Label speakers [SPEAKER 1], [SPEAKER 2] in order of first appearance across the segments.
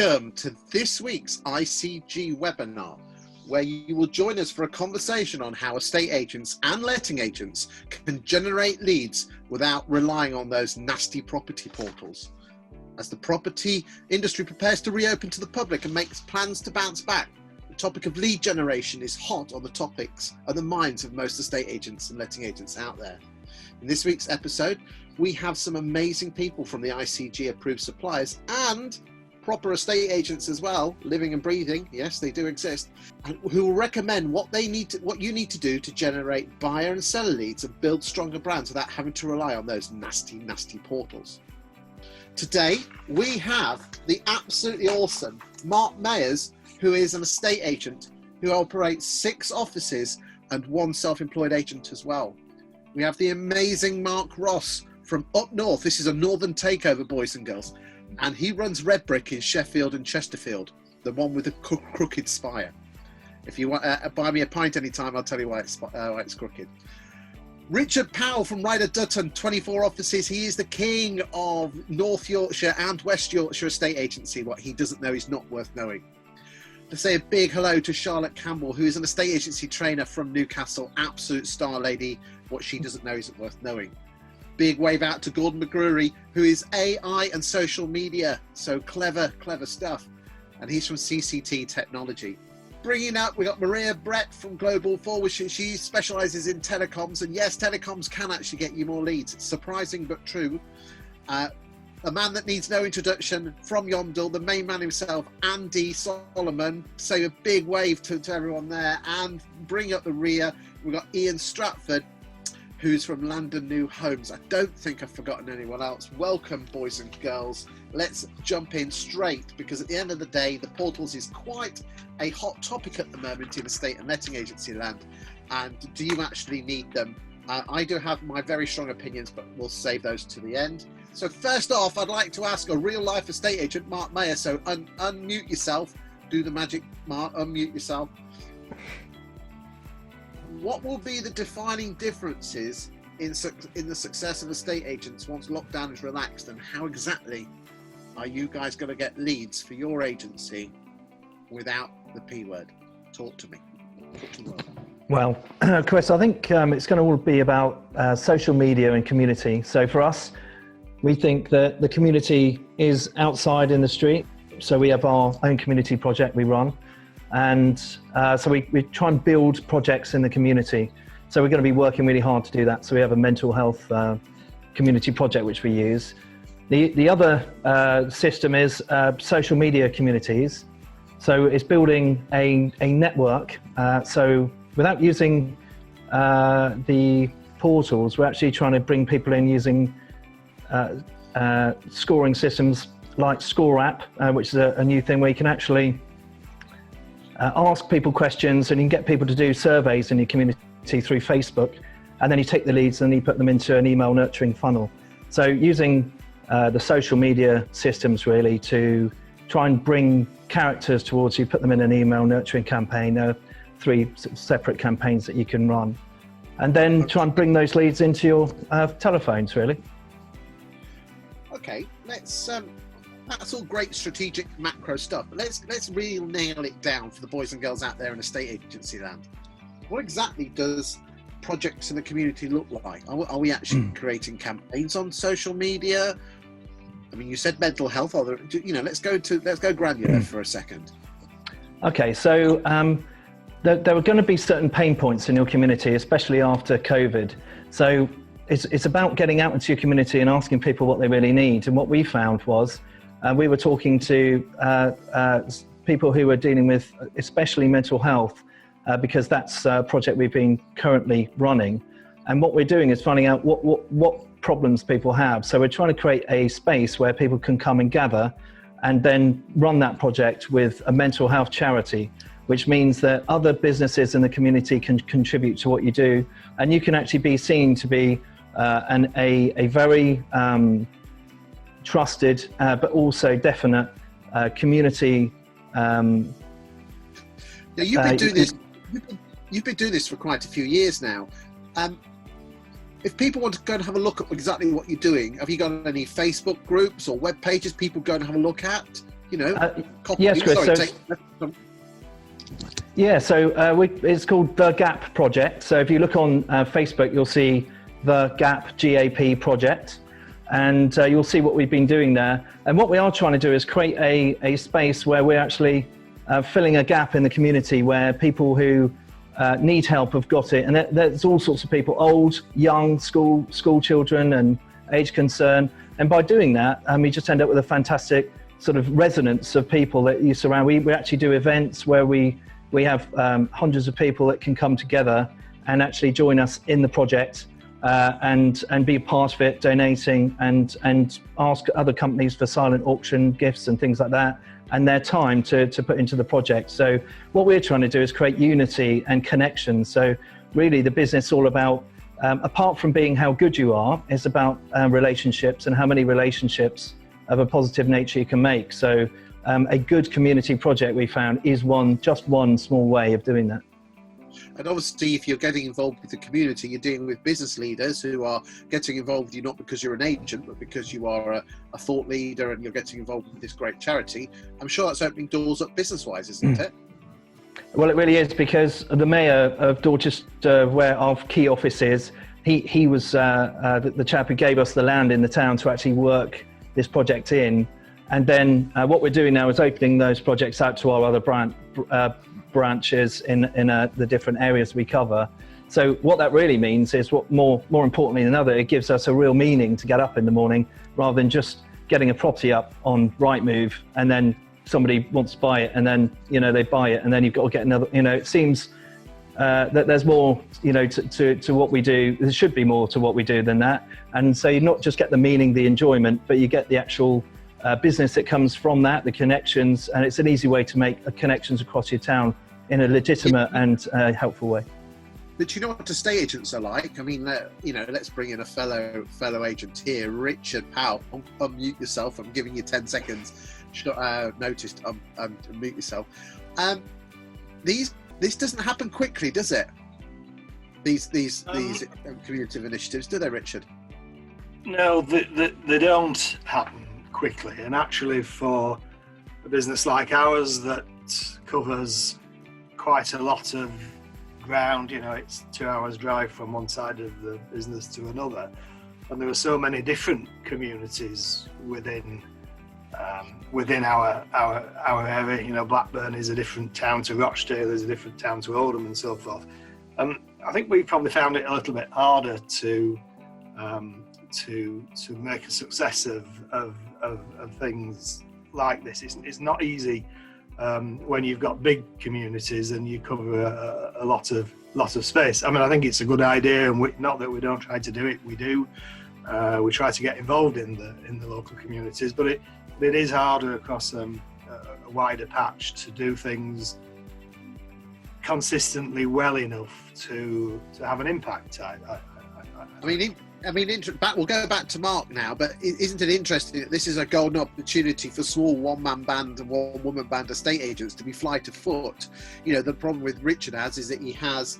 [SPEAKER 1] Welcome to this week's ICG webinar, where you will join us for a conversation on how estate agents and letting agents can generate leads without relying on those nasty property portals. As the property industry prepares to reopen to the public and makes plans to bounce back, the topic of lead generation is hot on the topics and the minds of most estate agents and letting agents out there. In this week's episode, we have some amazing people from the ICG approved suppliers and proper estate agents as well, living and breathing, yes, they do exist, and who will recommend what you need to do to generate buyer and seller leads and build stronger brands without having to rely on those nasty portals. Today, we have the absolutely awesome Mark Mayers, who is an estate agent who operates 6 offices and 1 self-employed agent as well. We have the amazing Mark Ross from up north. This is a northern takeover, boys and girls. And he runs Red Brick in Sheffield and Chesterfield, the one with the crooked spire. If you want buy me a pint anytime, I'll tell you why it's crooked. Richard Powell from Ryder Dutton, 24 offices. He is the king of North Yorkshire and West Yorkshire estate agency. What he doesn't know is not worth knowing. To say a big hello to Charlotte Campbell, who is an estate agency trainer from Newcastle, absolute star lady. What she doesn't know isn't worth knowing. Big wave out to Gordon McGrury, who is AI and social media. So clever stuff. And he's from CCT Technology. Bringing up, we got Maria Brett from Global Forward. She specializes in telecoms. And yes, telecoms can actually get you more leads. It's surprising but true. A man that needs no introduction from Yondell, the main man himself, Andy Solomon. Say a big wave to everyone there. And bring up the rear, we've got Ian Stratford, who's from London New Homes. I don't think I've forgotten anyone else. Welcome, boys and girls. Let's jump in straight, because at the end of the day, the portals is quite a hot topic at the moment in estate and letting agency land. And do you actually need them? I do have my very strong opinions, but we'll save those to the end. So first off, I'd like to ask a real life estate agent, Mark Mayer. So unmute yourself. Do the magic, Mark. Unmute yourself. What will be the defining differences in the success of estate agents once lockdown is relaxed, and how exactly are you guys going to get leads for your agency without the P word? Talk to me. Talk to the world.
[SPEAKER 2] Well, Chris, I think it's going to all be about social media and community. So for us, we think that the community is outside in the street. So we have our own community project we run. And so we try and build projects in the community. So we're going to be working really hard to do that. So we have a mental health community project which we use. The other system is social media communities. So it's building a network. So without using the portals, we're actually trying to bring people in using scoring systems like Score App, which is a new thing where you can actually ask people questions, and you can get people to do surveys in your community through Facebook, and then you take the leads and you put them into an email nurturing funnel. So using the social media systems really to try and bring characters towards you, put them in an email nurturing campaign. There are 3 separate campaigns that you can run, and then try and bring those leads into your telephones really.
[SPEAKER 1] Okay, that's all great strategic macro stuff, but let's really nail it down for the boys and girls out there in estate agency land. What exactly does projects in the community look like? Are we actually creating campaigns on social media? I mean, you said mental health. Let's go granular for a second. Okay,
[SPEAKER 2] so there are going to be certain pain points in your community, especially after COVID. So it's about getting out into your community and asking people what they really need. And what we found was, we were talking to people who were dealing with especially mental health, because that's a project we've been currently running. And what we're doing is finding out what problems people have. So we're trying to create a space where people can come and gather and then run that project with a mental health charity, which means that other businesses in the community can contribute to what you do. And you can actually be seen to be a very trusted, but also definite community.
[SPEAKER 1] Now you've been doing this. You've been doing this for quite a few years now. If people want to go and have a look at exactly what you're doing, have you got any Facebook groups or web pages people go and have a look at?
[SPEAKER 2] Yes, Chris. It's called The Gap Project. So if you look on Facebook, you'll see The Gap GAP Project, and you'll see what we've been doing there. And what we are trying to do is create a space where we're actually filling a gap in the community where people who need help have got it. And there's all sorts of people, old, young, school children and age concern. And by doing that, we just end up with a fantastic sort of resonance of people that you surround. We actually do events where we have hundreds of people that can come together and actually join us in the project and be a part of it, donating and ask other companies for silent auction gifts and things like that, and their time to put into the project. So what we're trying to do is create unity and connection. So really the business is all about, apart from being how good you are, it's about relationships and how many relationships of a positive nature you can make. So a good community project we found is just one small way of doing that.
[SPEAKER 1] And obviously, if you're getting involved with the community, you're dealing with business leaders who are getting involved with you not because you're an agent, but because you are a thought leader and you're getting involved with this great charity. I'm sure that's opening doors up business-wise, isn't it?
[SPEAKER 2] Well, it really is, because the mayor of Dorchester, where our key office is, he was the chap who gave us the land in the town to actually work this project in. And then what we're doing now is opening those projects out to our other branches in the different areas we cover. So what that really means is, what more importantly than other, it gives us a real meaning to get up in the morning, rather than just getting a property up on Rightmove and then somebody wants to buy it and then they buy it and then you've got to get another. It seems that there's more to what we do. There should be more to what we do than that. And so you not just get the meaning, the enjoyment, but you get the actual business that comes from that, the connections, and it's an easy way to make connections across your town in a legitimate and helpful way.
[SPEAKER 1] But you know what estate agents are like? I mean, let's bring in a fellow agent here, Richard Powell. Unmute yourself. I'm giving you 10 seconds. Notice to unmute yourself. This doesn't happen quickly, does it? These community initiatives, do they, Richard?
[SPEAKER 3] No, they don't happen quickly. And actually, for a business like ours that covers quite a lot of ground, it's 2 hours drive from one side of the business to another, and there are so many different communities within our area. Blackburn is a different town to Rochdale, is a different town to Oldham, and so forth. I think we probably found it a little bit harder to make a success of things like this. It's not easy when you've got big communities and you cover a lot of space. I mean, I think it's a good idea, and not that we don't try to do it. We do. We try to get involved in the local communities, but it is harder across a wider patch to do things consistently well enough to have an impact.
[SPEAKER 1] We'll go back to Mark now, but isn't it interesting that this is a golden opportunity for small one-man band and one-woman band estate agents to be flight of foot? The problem with Richard is that he has,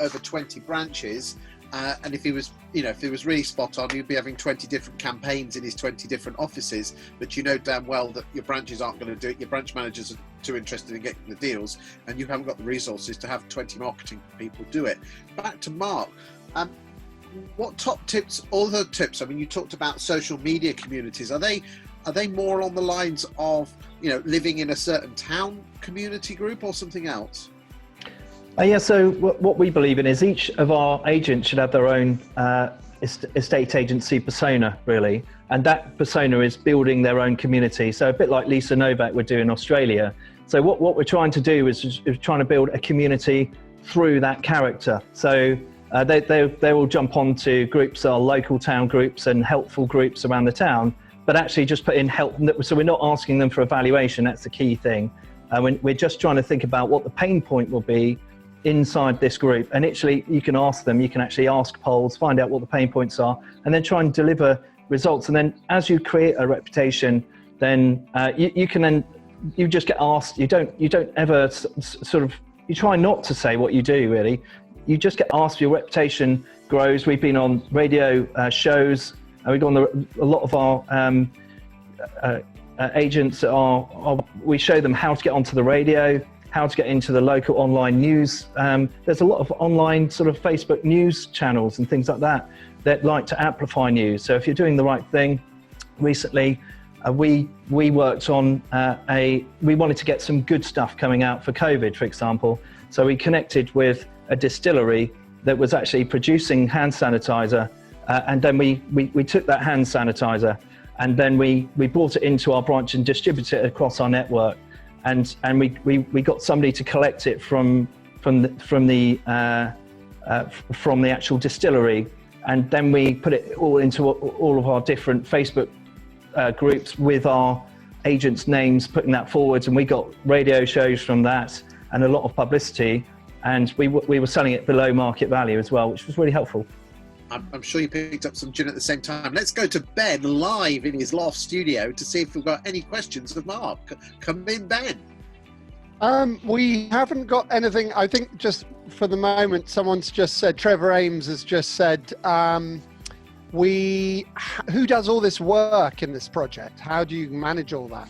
[SPEAKER 1] over 20 branches, and if he was really spot on, he'd be having 20 different campaigns in his 20 different offices. But you know damn well that your branches aren't going to do it. Your branch managers are too interested in getting the deals, and you haven't got the resources to have 20 marketing people do it. Back to Mark. What other tips? I mean, you talked about social media communities. Are they more on the lines of, living in a certain town community group or something else?
[SPEAKER 2] So what we believe in is each of our agents should have their own estate agency persona, really. And that persona is building their own community. So a bit like Lisa Novak would do in Australia. So what we're trying to do is trying to build a community through that character. So they will jump onto groups, our local town groups and helpful groups around the town, but actually just put in help. So we're not asking them for evaluation. That's the key thing. We're just trying to think about what the pain point will be inside this group. And actually, you can actually ask polls, find out what the pain points are, and then try and deliver results. And then as you create a reputation, then you just get asked. You don't ever you try not to say what you do, really. You just get asked, your reputation grows. We've been on radio shows, and we've gone a lot of our agents we show them how to get onto the radio, how to get into the local online news. There's a lot of online sort of Facebook news channels and things like that like to amplify news. So if you're doing the right thing, recently we worked on we wanted to get some good stuff coming out for COVID, for example. So we connected with a distillery that was actually producing hand sanitizer, and then we took that hand sanitizer and then we brought it into our branch and distributed it across our network, and we got somebody to collect it from the actual distillery, and then we put it all into all of our different Facebook groups with our agents' names, putting that forwards, and we got radio shows from that and a lot of publicity, and we were selling it below market value as well, which was really helpful.
[SPEAKER 1] I'm sure you picked up some gin at the same time. Let's go to Ben live in his loft studio to see if we've got any questions of Mark. Come in, Ben.
[SPEAKER 4] We haven't got anything. I think just for the moment, someone's just said, Trevor Ames has just said, who does all this work in this project? How do you manage all that?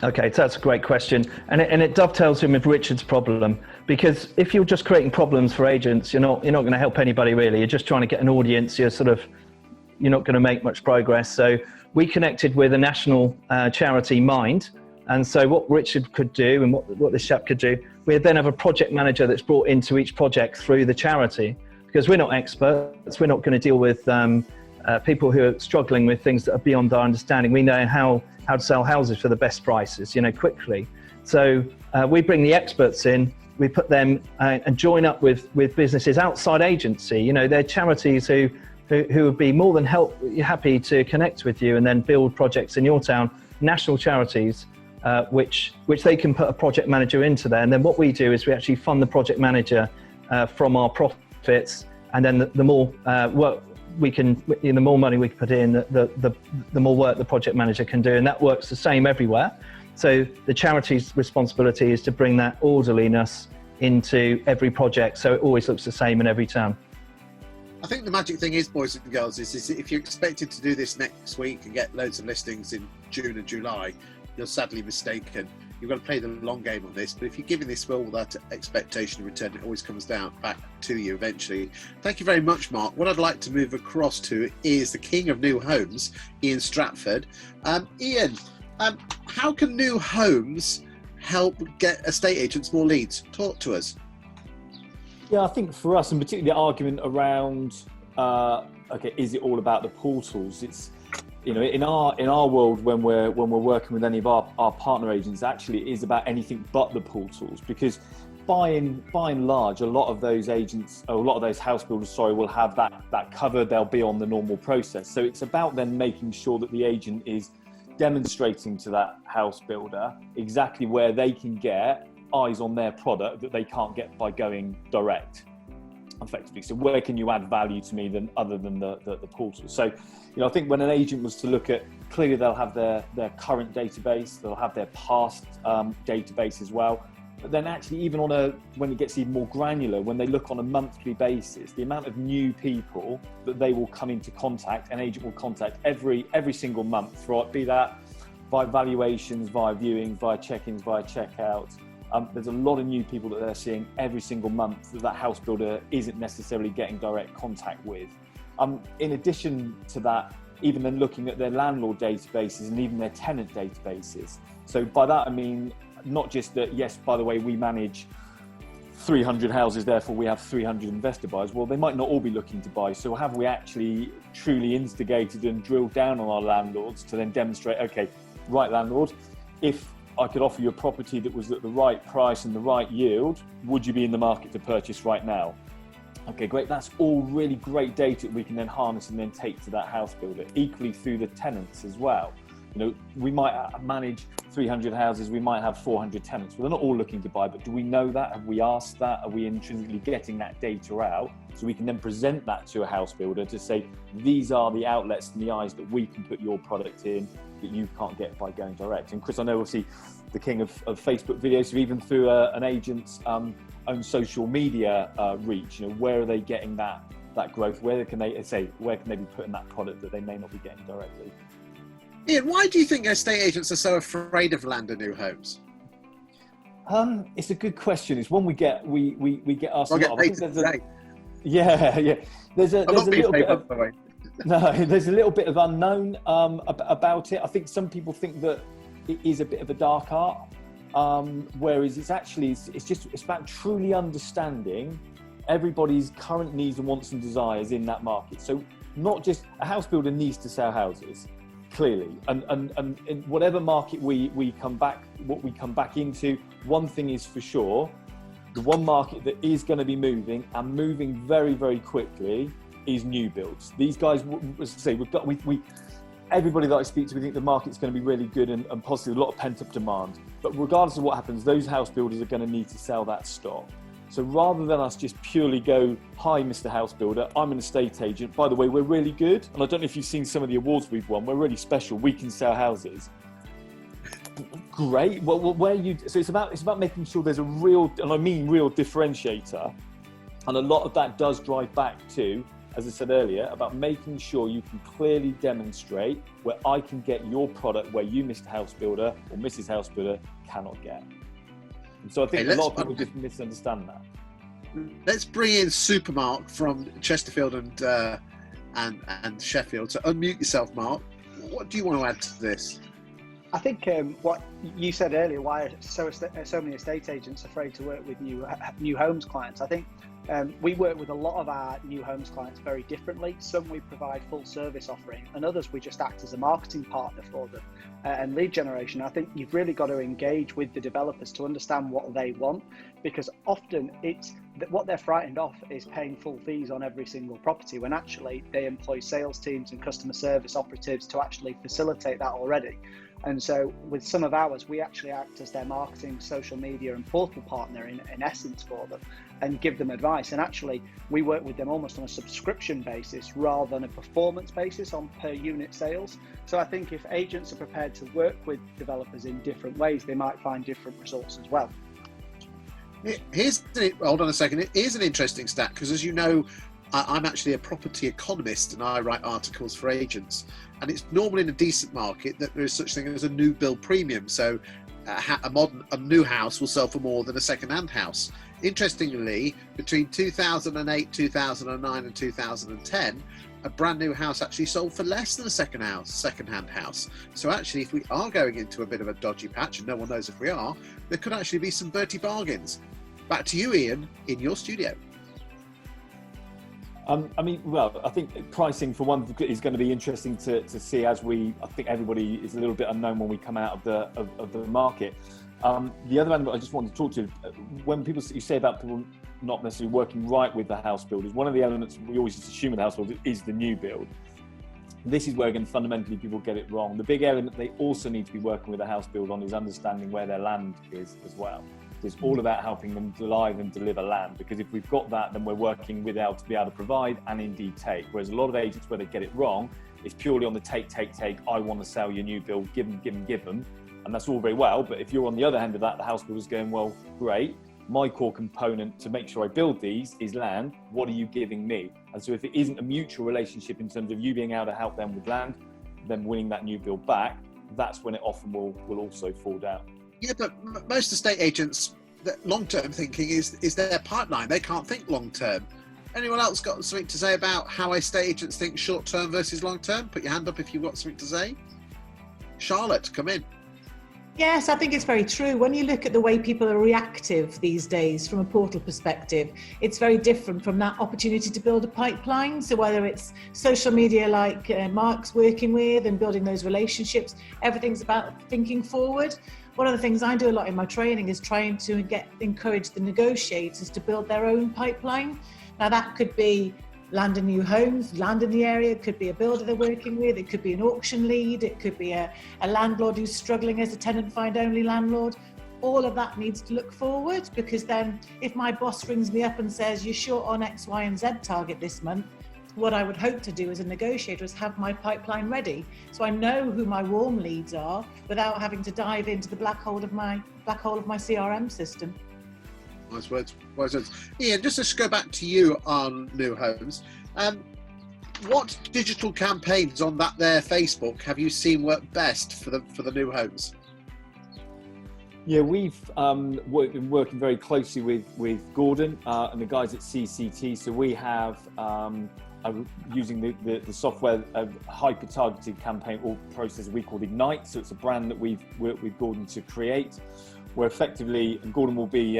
[SPEAKER 2] Okay, so that's a great question, and it dovetails in with Richard's problem, because if you're just creating problems for agents, you're not going to help anybody really. You're just trying to get an audience. You're not going to make much progress. So we connected with a national charity, Mind, and so what Richard could do and what this chap could do, we then have a project manager that's brought into each project through the charity, because we're not experts. We're not going to deal with people who are struggling with things that are beyond our understanding. We know how to sell houses for the best prices, quickly. So we bring the experts in, we put them and join up with businesses outside agency. They're charities who would be more than happy to connect with you and then build projects in your town, national charities, which they can put a project manager into there. And then what we do is we actually fund the project manager from our profits, and then the more work the more money we can put in, the more work the project manager can do, and that works the same everywhere. So the charity's responsibility is to bring that orderliness into every project, so it always looks the same in every town.
[SPEAKER 1] I think the magic thing is, boys and girls, is if you're expected to do this next week and get loads of listings in June and July, you're sadly mistaken. You've got to play the long game on this, but if you're giving this all that expectation of return, it always comes back to you eventually. Thank you very much, Mark. What I'd like to move across to is the king of new homes, Ian Stratford. Ian, how can new homes help get estate agents more leads? Talk to us.
[SPEAKER 5] Yeah, I think for us, and particularly the argument around, is it all about the portals? It's, in our world, when we're working with any of our partner agents, actually it is about anything but the portals, because by and large, a lot of those agents, or a lot of those house builders, will have that covered. They'll be on the normal process. So it's about then making sure that the agent is demonstrating to that house builder exactly where they can get eyes on their product that they can't get by going direct, effectively. So where can you add value to me other than the portal? So, I think when an agent was to look at, clearly they'll have their current database, they'll have their past database as well. But then actually, even when it gets even more granular, when they look on a monthly basis, the amount of new people that they will come into contact, an agent will contact every single month, right? Be that via valuations, via viewings, via check-ins, via checkouts. There's a lot of new people that they're seeing every single month that house builder isn't necessarily getting direct contact with. In addition to that, even then looking at their landlord databases and even their tenant databases. So by that I mean, not just that, yes, by the way, we manage 300 houses, therefore we have 300 investor buyers. Well, they might not all be looking to buy. So have we actually truly instigated and drilled down on our landlords to then demonstrate, okay, right landlord, if I could offer you a property that was at the right price and the right yield, would you be in the market to purchase right now? Okay, great. That's all really great data that we can then harness and then take to that house builder. Equally through the tenants as well. We might manage 300 houses, we might have 400 tenants. Well, they're not all looking to buy, but do we know that? Have we asked that? Are we intrinsically getting that data out? So we can then present that to a house builder to say, these are the outlets and the eyes that we can put your product in that you can't get by going direct. And Chris, I know obviously the king of Facebook videos, so even through an agent's own social media reach, where are they getting that growth? Where can they be putting that product that they may not be getting directly?
[SPEAKER 1] Ian, why do you think estate agents are so afraid of land and new homes?
[SPEAKER 5] It's a good question. It's one we get asked a lot. I think there's There's a little bit of, no, there's a little bit of unknown about it. I think some people think that it is a bit of a dark art, whereas it's about truly understanding everybody's current needs and wants and desires in that market. So not just a house builder needs to sell houses, clearly, and in whatever market we come back into, one thing is for sure, the one market that is going to be moving and moving very, very quickly is new builds. These guys, as I say, everybody that I speak to, we think the market's going to be really good and positive, a lot of pent-up demand. But regardless of what happens, those house builders are going to need to sell that stock. So rather than us just purely go, hi, Mr. House Builder, I'm an estate agent. By the way, we're really good. And I don't know if you've seen some of the awards we've won. We're really special. We can sell houses. Great. Well, so it's about making sure there's a real, and I mean real, differentiator. And a lot of that does drive back to, as I said earlier, about making sure you can clearly demonstrate where I can get your product where you, Mr. House Builder or Mrs. House Builder, cannot get. And so I think a lot of people just misunderstand that.
[SPEAKER 1] Let's bring in Supermark from Chesterfield and Sheffield. So unmute yourself, Mark. What do you want to add to this?
[SPEAKER 6] I think what you said earlier, why are so many estate agents afraid to work with new homes clients? I think we work with a lot of our new homes clients very differently. Some we provide full service offering, and others we just act as a marketing partner for them and lead generation. I think you've really got to engage with the developers to understand what they want, because often it's what they're frightened of is paying full fees on every single property, when actually they employ sales teams and customer service operatives to actually facilitate that already. And so with some of ours, we actually act as their marketing, social media and portal partner in essence for them, and give them advice. And actually we work with them almost on a subscription basis rather than a performance basis on per unit sales. So I think if agents are prepared to work with developers in different ways, they might find different results as well.
[SPEAKER 1] Hold on a second. It is an interesting stat, because as you know, I'm actually a property economist and I write articles for agents. And it's normally in a decent market that there is such thing as a new build premium. So a new house will sell for more than a second-hand house. Interestingly, between 2008, 2009 and 2010, a brand new house actually sold for less than a second-hand house. So actually, if we are going into a bit of a dodgy patch, and no one knows if we are, there could actually be some dirty bargains. Back to you, Ian, in your studio.
[SPEAKER 5] I think pricing for one is going to be interesting to see I think everybody is a little bit unknown when we come out of the market. The other element I just wanted to talk to, when you say about people not necessarily working right with the house builders, one of the elements we always assume with the house builders is the new build. This is where, again, fundamentally people get it wrong. The big element they also need to be working with the house build on is understanding where their land is as well. It's all about helping them deliver and deliver land, because if we've got that, then we're working with to be able to provide and indeed take. Whereas a lot of agents, where they get it wrong, it's purely on the take. I want to sell your new build, give them. And that's all very well. But if you're on the other hand of that, the house builder's going, well, great. My core component to make sure I build these is land. What are you giving me? And so if it isn't a mutual relationship in terms of you being able to help them with land, then winning that new build back, that's when it often will also fall down.
[SPEAKER 1] Yeah, but most estate agents, long-term thinking is their pipeline. They can't think long-term. Anyone else got something to say about how estate agents think short-term versus long-term? Put your hand up if you've got something to say. Charlotte, come in.
[SPEAKER 7] Yes, I think it's very true. When you look at the way people are reactive these days from a portal perspective, it's very different from that opportunity to build a pipeline. So whether it's social media like Mark's working with and building those relationships, everything's about thinking forward. One of the things I do a lot in my training is trying to encourage the negotiators to build their own pipeline. Now that could be land and new homes, land in the area, it could be a builder they're working with, it could be an auction lead, it could be a landlord who's struggling as a tenant find only landlord. All of that needs to look forward, because then if my boss rings me up and says you're short on X, Y and Z target this month, what I would hope to do as a negotiator is have my pipeline ready, so I know who my warm leads are without having to dive into the black hole of my CRM system.
[SPEAKER 1] Nice words. Ian, just to go back to you on new homes, what digital campaigns on that there Facebook have you seen work best for the new homes?
[SPEAKER 5] Yeah, we've been working very closely with Gordon and the guys at CCT. So we have using the software, hyper-targeted campaign or process we call Ignite. So it's a brand that we've worked with Gordon to create, where effectively, and Gordon will be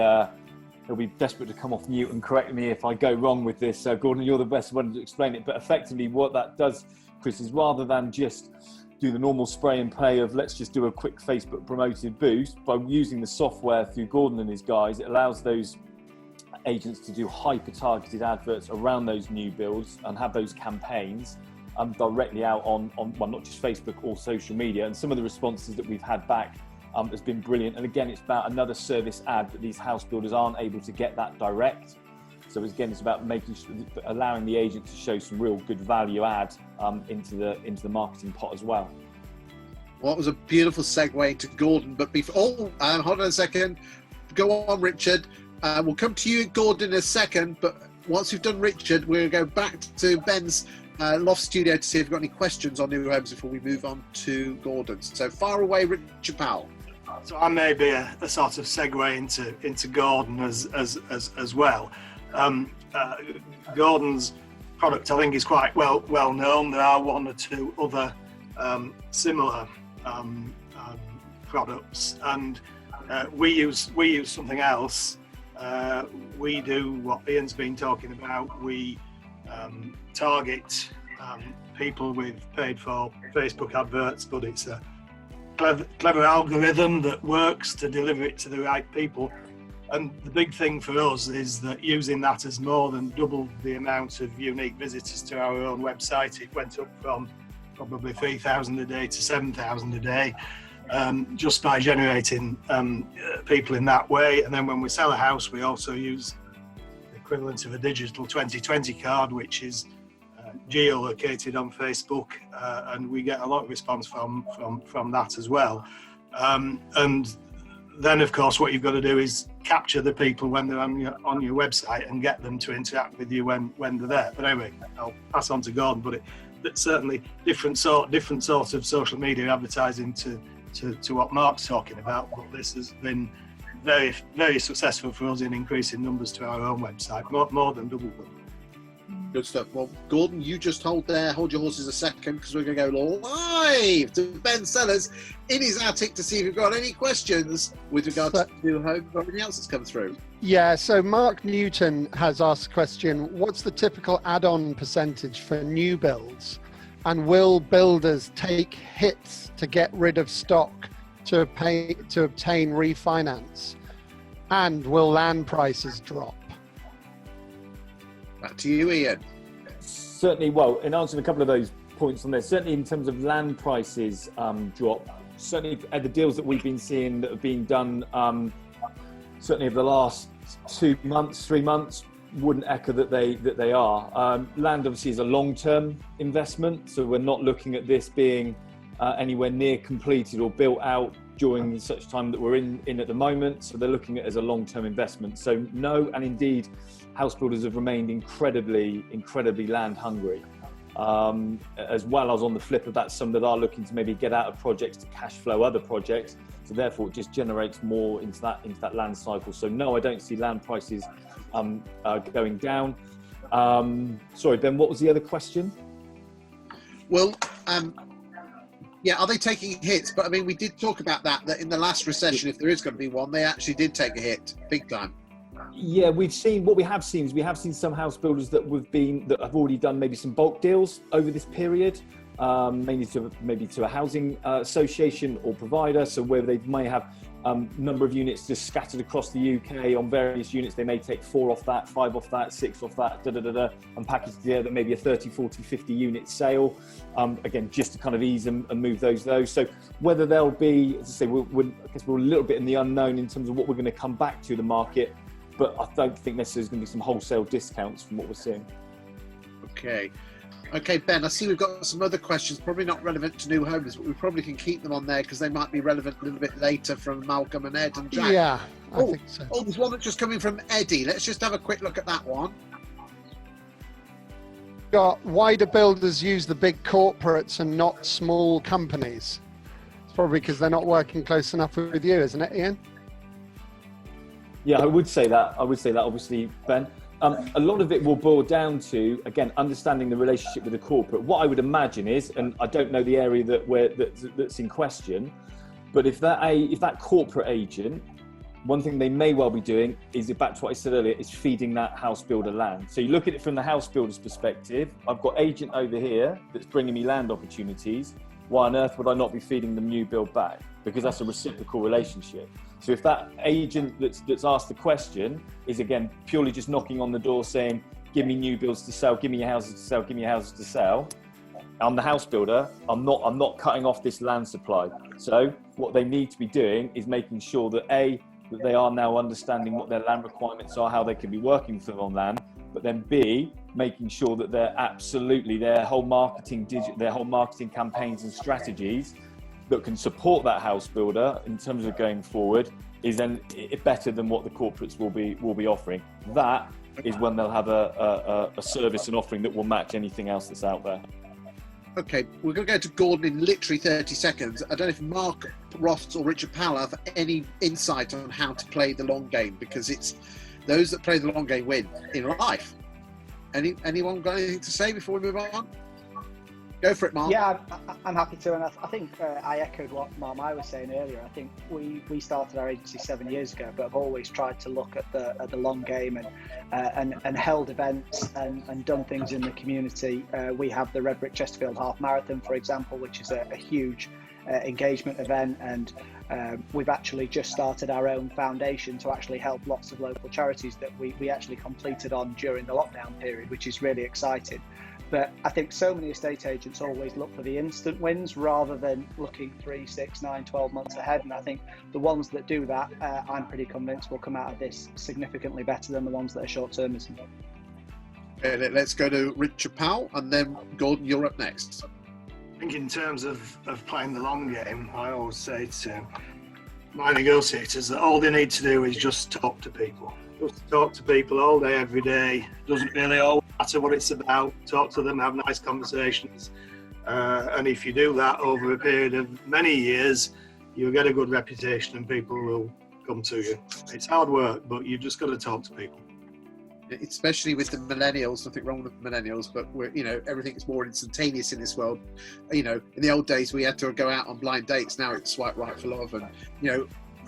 [SPEAKER 5] he'll be desperate to come off mute and correct me if I go wrong with this. Gordon, you're the best one to explain it. But effectively, what that does, Chris, is rather than just do the normal spray and play of let's just do a quick Facebook promoted boost, by using the software through Gordon and his guys, it allows those agents to do hyper-targeted adverts around those new builds and have those campaigns directly out on well, not just Facebook or social media. And some of the responses that we've had back has been brilliant. And again, it's about another service ad that these house builders aren't able to get that direct. So again, it's about making sure, allowing the agent to show some real good value add into the marketing pot as well.
[SPEAKER 1] Well, it was a beautiful segue to Gordon. But before, hold on a second. Go on, Richard. We'll come to you, Gordon, in a second. But once we've done Richard, we're going to go back to Ben's loft studio to see if we've got any questions on new homes before we move on to Gordon. So far away, Richard Powell.
[SPEAKER 3] So I may be a sort of segue into Gordon as well. Gordon's product, I think, is quite well known. There are one or two other similar products, and we use something else. We do what Ian's been talking about. We target people with paid for Facebook adverts, but it's a clever algorithm that works to deliver it to the right people. And the big thing for us is that using that has more than doubled the amount of unique visitors to our own website. It went up from probably 3,000 a day to 7,000 a day, just by generating people in that way. And then when we sell a house, we also use the equivalent of a digital 2020 card, which is geolocated on Facebook, and we get a lot of response from that as well. And then, of course, what you've got to do is capture the people when they're on your website and get them to interact with you when they're there. But anyway, I'll pass on to Gordon. But it's certainly different sort of social media advertising to what Mark's talking about. But this has been very, very successful for us in increasing numbers to our own website, more than double them.
[SPEAKER 1] Good stuff. Well, Gordon, you just hold your horses a second, because we're going to go live to Ben Sellers in his attic to see if you've got any questions with regard to new home or anything else that's come through.
[SPEAKER 4] Yeah, so Mark Newton has asked a question: what's the typical add-on percentage for new builds? And will builders take hits to get rid of stock to obtain refinance? And will land prices drop?
[SPEAKER 1] Back to you, Ian.
[SPEAKER 5] Certainly, well, in answering a couple of those points on there, certainly in terms of land prices drop, certainly the deals that we've been seeing that have been done certainly over the last 2 months, 3 months, wouldn't echo that they are. Land obviously is a long-term investment, so we're not looking at this being anywhere near completed or built out during such time that we're in at the moment. So they're looking at it as a long-term investment. So no, and indeed, house builders have remained incredibly land hungry. As well as on the flip of that, some that are looking to maybe get out of projects to cash flow other projects. So therefore it just generates more into that land cycle. So no, I don't see land prices going down. Sorry, Ben, what was the other question?
[SPEAKER 1] Well, yeah, are they taking hits? But I mean, we did talk about that in the last recession, if there is going to be one, they actually did take a hit, big time.
[SPEAKER 5] Yeah, we have seen some house builders that have already done maybe some bulk deals over this period, mainly to a housing association or provider. So where they may have number of units just scattered across the UK on various units, they may take 4 off that, 5 off that, 6 off that, and package together maybe a 30, 40, 50 unit sale. Again, just to kind of ease and move those. So whether they'll be, as I say, I guess we're a little bit in the unknown in terms of what we're going to come back to the market, but I don't think necessarily there's going to be some wholesale discounts from what we're seeing.
[SPEAKER 1] Okay, Ben, I see we've got some other questions, probably not relevant to new homes, but we probably can keep them on there because they might be relevant a little bit later from Malcolm and Ed and Jack.
[SPEAKER 4] Yeah, I think so.
[SPEAKER 1] Oh, there's one that's just coming from Eddie. Let's just have a quick look at that one.
[SPEAKER 4] got, why do builders use the big corporates and not small companies? It's probably because they're not working close enough with you, isn't it, Ian?
[SPEAKER 5] Yeah, I would say that, obviously, Ben. A lot of it will boil down to, again, understanding the relationship with the corporate. What I would imagine is, and I don't know the area that's in question, but if that corporate agent, one thing they may well be doing is, back to what I said earlier, is feeding that house builder land. So you look at it from the house builder's perspective. I've got agent over here that's bringing me land opportunities. Why on earth would I not be feeding them new build back? Because that's a reciprocal relationship. So if that agent that's asked the question is, again, purely just knocking on the door saying, give me new builds to sell, give me your houses to sell, give me your houses to sell, I'm the house builder, I'm not cutting off this land supply. So what they need to be doing is making sure that that they are now understanding what their land requirements are, how they can be working for them on land, but then B, making sure that they're absolutely, their whole marketing campaigns and strategies that can support that house builder in terms of going forward is then better than what the corporates will be offering. That is when they'll have a service and offering that will match anything else that's out there.
[SPEAKER 1] Okay, we're going to go to Gordon in literally 30 seconds. I don't know if Mark Ross or Richard Powell have any insight on how to play the long game, because it's those that play the long game win in life. Anyone got anything to say before we move on? Go for it, Mark.
[SPEAKER 6] Yeah, I'm happy to, and I think I echoed what Marmai was saying earlier. I think we started our agency 7 years ago, but have always tried to look at the long game and held events and done things in the community. We have the Red Brick Chesterfield Half Marathon, for example, which is a huge engagement event, and we've actually just started our own foundation to actually help lots of local charities that we actually completed on during the lockdown period, which is really exciting. But I think so many estate agents always look for the instant wins rather than looking 3, 6, 9, 12 months ahead. And I think the ones that do that, I'm pretty convinced will come out of this significantly better than the ones that are short-termism.
[SPEAKER 1] Let's go to Richard Powell, and then Gordon, you're up next.
[SPEAKER 3] I think in terms of playing the long game, I always say to my negotiators that all they need to do is just talk to people. Just talk to people all day, every day. Doesn't really always matter what it's about. Talk to them, have nice conversations. And if you do that over a period of many years, you'll get a good reputation and people will come to you. It's hard work, but you've just got to talk to people.
[SPEAKER 1] Especially with the millennials, nothing wrong with millennials, but everything's more instantaneous in this world. In the old days we had to go out on blind dates. Now it's swipe right for love, and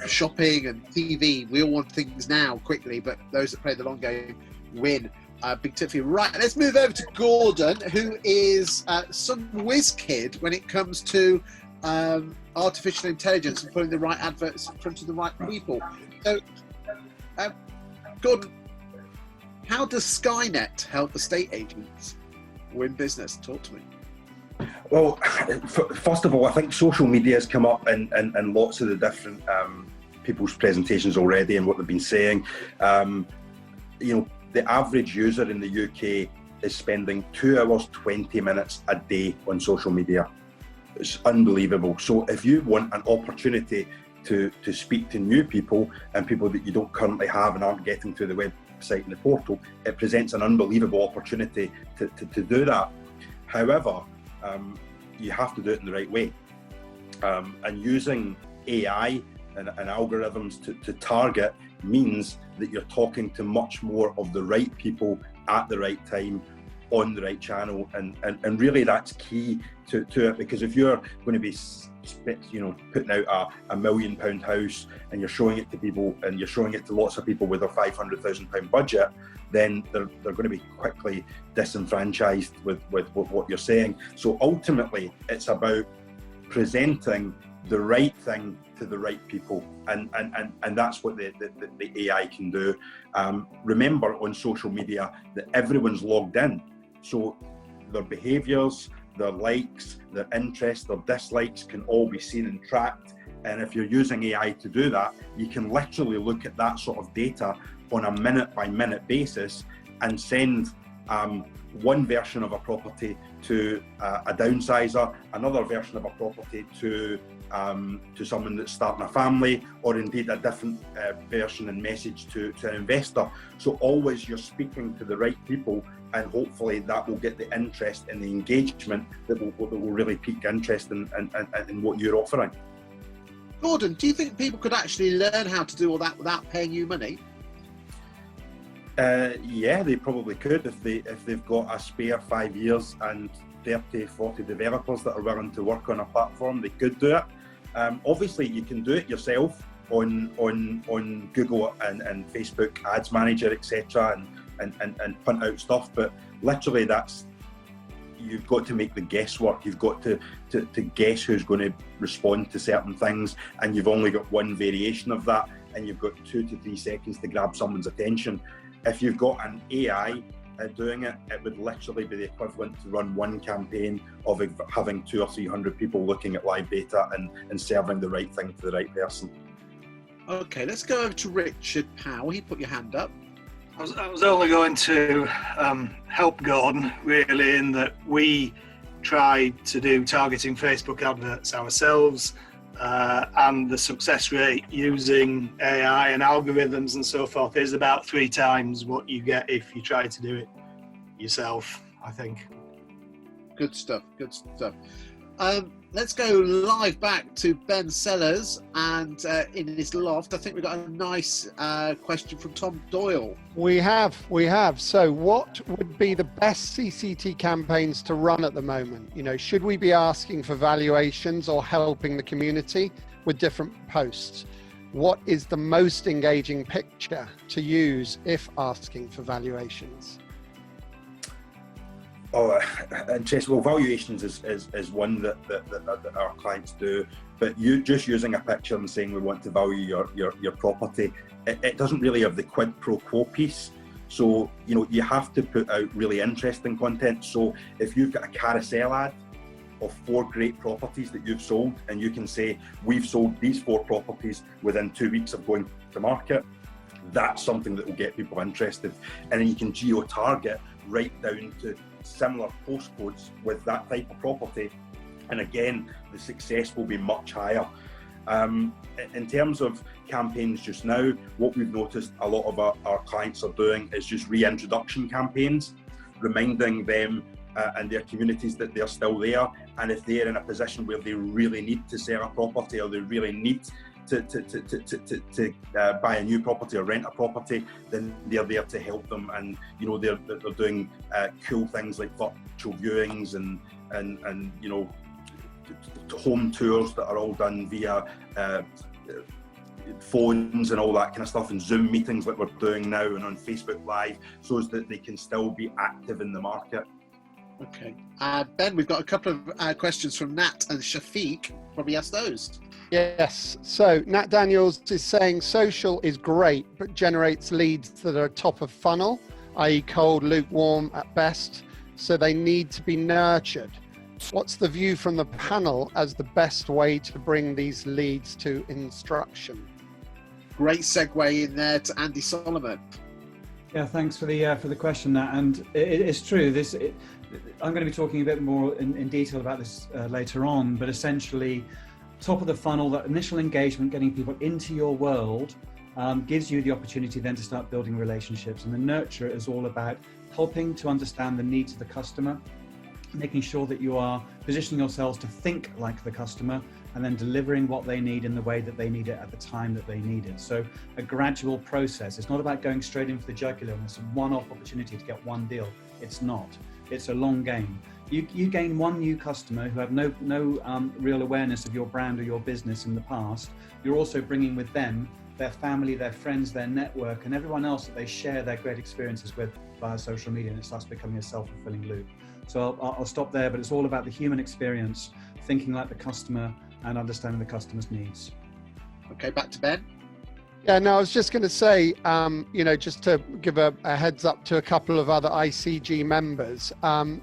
[SPEAKER 1] shopping and TV. We all want things now quickly, but those that play the long game win. Big tip for you. Right, let's move over to Gordon, who is some whiz kid when it comes to artificial intelligence and putting the right adverts in front of the right people. So, Gordon, how does Skynet help estate agents win business? Talk to me.
[SPEAKER 8] Well, first of all, I think social media has come up in lots of the different people's presentations already and what they've been saying. The average user in the UK is spending 2 hours, 20 minutes a day on social media. It's unbelievable. So if you want an opportunity to speak to new people and people that you don't currently have and aren't getting to the website and the portal, it presents an unbelievable opportunity to do that. However, you have to do it in the right way. And using AI and algorithms to target means that you're talking to much more of the right people at the right time on the right channel, and really that's key to it, because if you're going to be putting out a £1 million house and you're showing it to people and you're showing it to lots of people with a £500,000 budget, then they're going to be quickly disenfranchised with what you're saying. So ultimately it's about presenting the right thing to the right people, and that's what the AI can do. Remember on social media that everyone's logged in, so their behaviours, their likes, their interests, their dislikes can all be seen and tracked. And if you're using AI to do that, you can literally look at that sort of data on a minute-by-minute basis and send one version of a property to a downsizer, another version of a property to someone that's starting a family, or indeed a different version and message to an investor. So always you're speaking to the right people and hopefully that will get the interest and the engagement that will really pique interest in what you're offering.
[SPEAKER 1] Gordon, do you think people could actually learn how to do all that without paying you money?
[SPEAKER 8] Yeah, they probably could if they've got a spare 5 years and 30, 40 developers that are willing to work on a platform. They could do it. Obviously, you can do it yourself on Google and Facebook Ads Manager, etc., and punt out stuff. But literally, you've got to make the guesswork. You've got to guess who's going to respond to certain things, and you've only got one variation of that, and you've got 2 to 3 seconds to grab someone's attention. If you've got an AI doing it, it would literally be the equivalent to run one campaign of having 200 or 300 people looking at live data and serving the right thing to the right person.
[SPEAKER 1] Okay, let's go over to Richard Powell. He put your hand up.
[SPEAKER 3] I was only going to help Gordon, really, in that we tried to do targeting Facebook adverts ourselves, and the success rate using AI and algorithms and so forth is about 3 times what you get if you try to do it yourself, I think.
[SPEAKER 1] Good stuff, good stuff. Let's go live back to Ben Sellers, and in his loft, I think we've got a nice question from Tom Doyle.
[SPEAKER 4] We have. So what would be the best CCT campaigns to run at the moment? You know, should we be asking for valuations or helping the community with different posts? What is the most engaging picture to use if asking for valuations?
[SPEAKER 8] Oh, interesting. Well, valuations is one that our clients do, but you just using a picture and saying we want to value your property, it doesn't really have the quid pro quo piece. So, you know, you have to put out really interesting content. So if you've got a carousel ad of 4 great properties that you've sold, and you can say, we've sold these 4 properties within 2 weeks of going to market, that's something that will get people interested. And then you can geo-target right down to similar postcodes with that type of property, and again the success will be much higher. In terms of campaigns just now, what we've noticed a lot of our clients are doing is just reintroduction campaigns, reminding them and their communities that they're still there, and if they're in a position where they really need to sell a property, or they really need to buy a new property or rent a property, then they're there to help them. And you know, they're doing cool things like virtual viewings and you know, home tours that are all done via phones and all that kind of stuff, and Zoom meetings like we're doing now, and on Facebook Live, so that they can still be active in the market.
[SPEAKER 1] Okay, Ben, we've got a couple of questions from Nat and Shafiq. Probably ask those.
[SPEAKER 4] Yes. So Nat Daniels is saying social is great, but generates leads that are top of funnel, i.e. cold, lukewarm at best. So they need to be nurtured. What's the view from the panel as the best way to bring these leads to instruction?
[SPEAKER 1] Great segue in there to Andy Solomon.
[SPEAKER 9] Yeah, thanks for the question, Nat. And it's true. I'm going to be talking a bit more in detail about this later on, but essentially, top of the funnel, that initial engagement, getting people into your world, gives you the opportunity then to start building relationships. And the nurture is all about helping to understand the needs of the customer, making sure that you are positioning yourselves to think like the customer, and then delivering what they need in the way that they need it at the time that they need it. So a gradual process. It's not about going straight in for the jugular and it's a one-off opportunity to get one deal. It's not. It's a long game. You gain one new customer who have no real awareness of your brand or your business in the past. You're also bringing with them their family, their friends, their network, and everyone else that they share their great experiences with via social media, and it starts becoming a self-fulfilling loop. So I'll stop there, but it's all about the human experience, thinking like the customer and understanding the customer's needs.
[SPEAKER 1] Okay, back to Ben.
[SPEAKER 4] Yeah, no, I was just going to say, you know, just to give a heads up to a couple of other ICG members,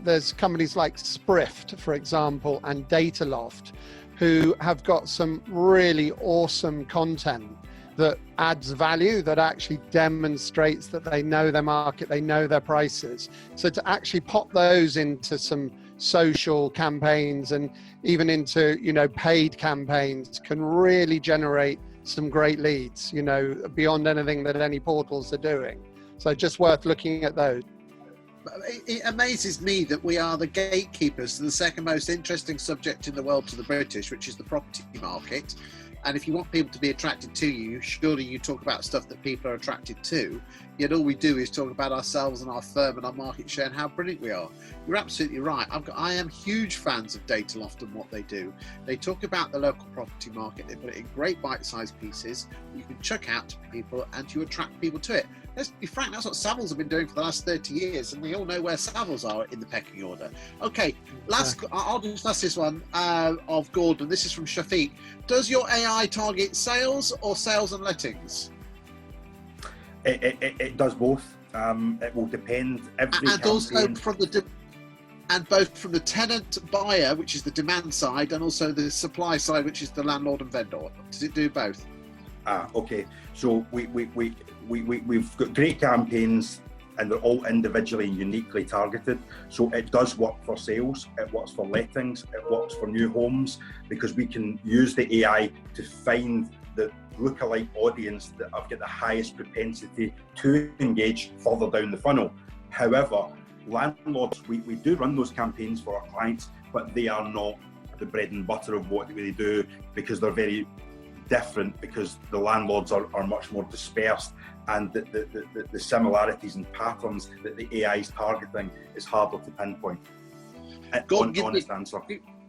[SPEAKER 4] there's companies like Sprift, for example, and Dataloft, who have got some really awesome content that adds value, that actually demonstrates that they know their market, they know their prices. So to actually pop those into some social campaigns and even into, you know, paid campaigns can really generate some great leads, you know, beyond anything that any portals are doing. So just worth looking at those.
[SPEAKER 1] it amazes me that we are the gatekeepers to the second most interesting subject in the world to the British, which is the property market. And if you want people to be attracted to you, surely you talk about stuff that people are attracted to. Yet all we do is talk about ourselves and our firm and our market share and how brilliant we are. You're absolutely right. I am huge fans of Dataloft and what they do. They talk about the local property market. They put it in great bite-sized pieces you can chuck out to people and you attract people to it. Let's be frank, that's what Savills have been doing for the last 30 years, and we all know where Savills are in the pecking order. Okay, I'll just ask this one of Gordon. This is from Shafiq. Does your AI target sales or sales and lettings?
[SPEAKER 8] It does both. It will depend.
[SPEAKER 1] And also both from the tenant buyer, which is the demand side, and also the supply side, which is the landlord and vendor. Does it do both?
[SPEAKER 8] Okay. So we've got great campaigns, and they're all individually and uniquely targeted. So it does work for sales, it works for lettings, it works for new homes, because we can use the AI to find the lookalike audience that have got the highest propensity to engage further down the funnel. However, landlords, we do run those campaigns for our clients, but they are not the bread and butter of what they do, because they're very different, because the landlords are much more dispersed, and the similarities and patterns that the AI is targeting is harder to pinpoint. Honest answer.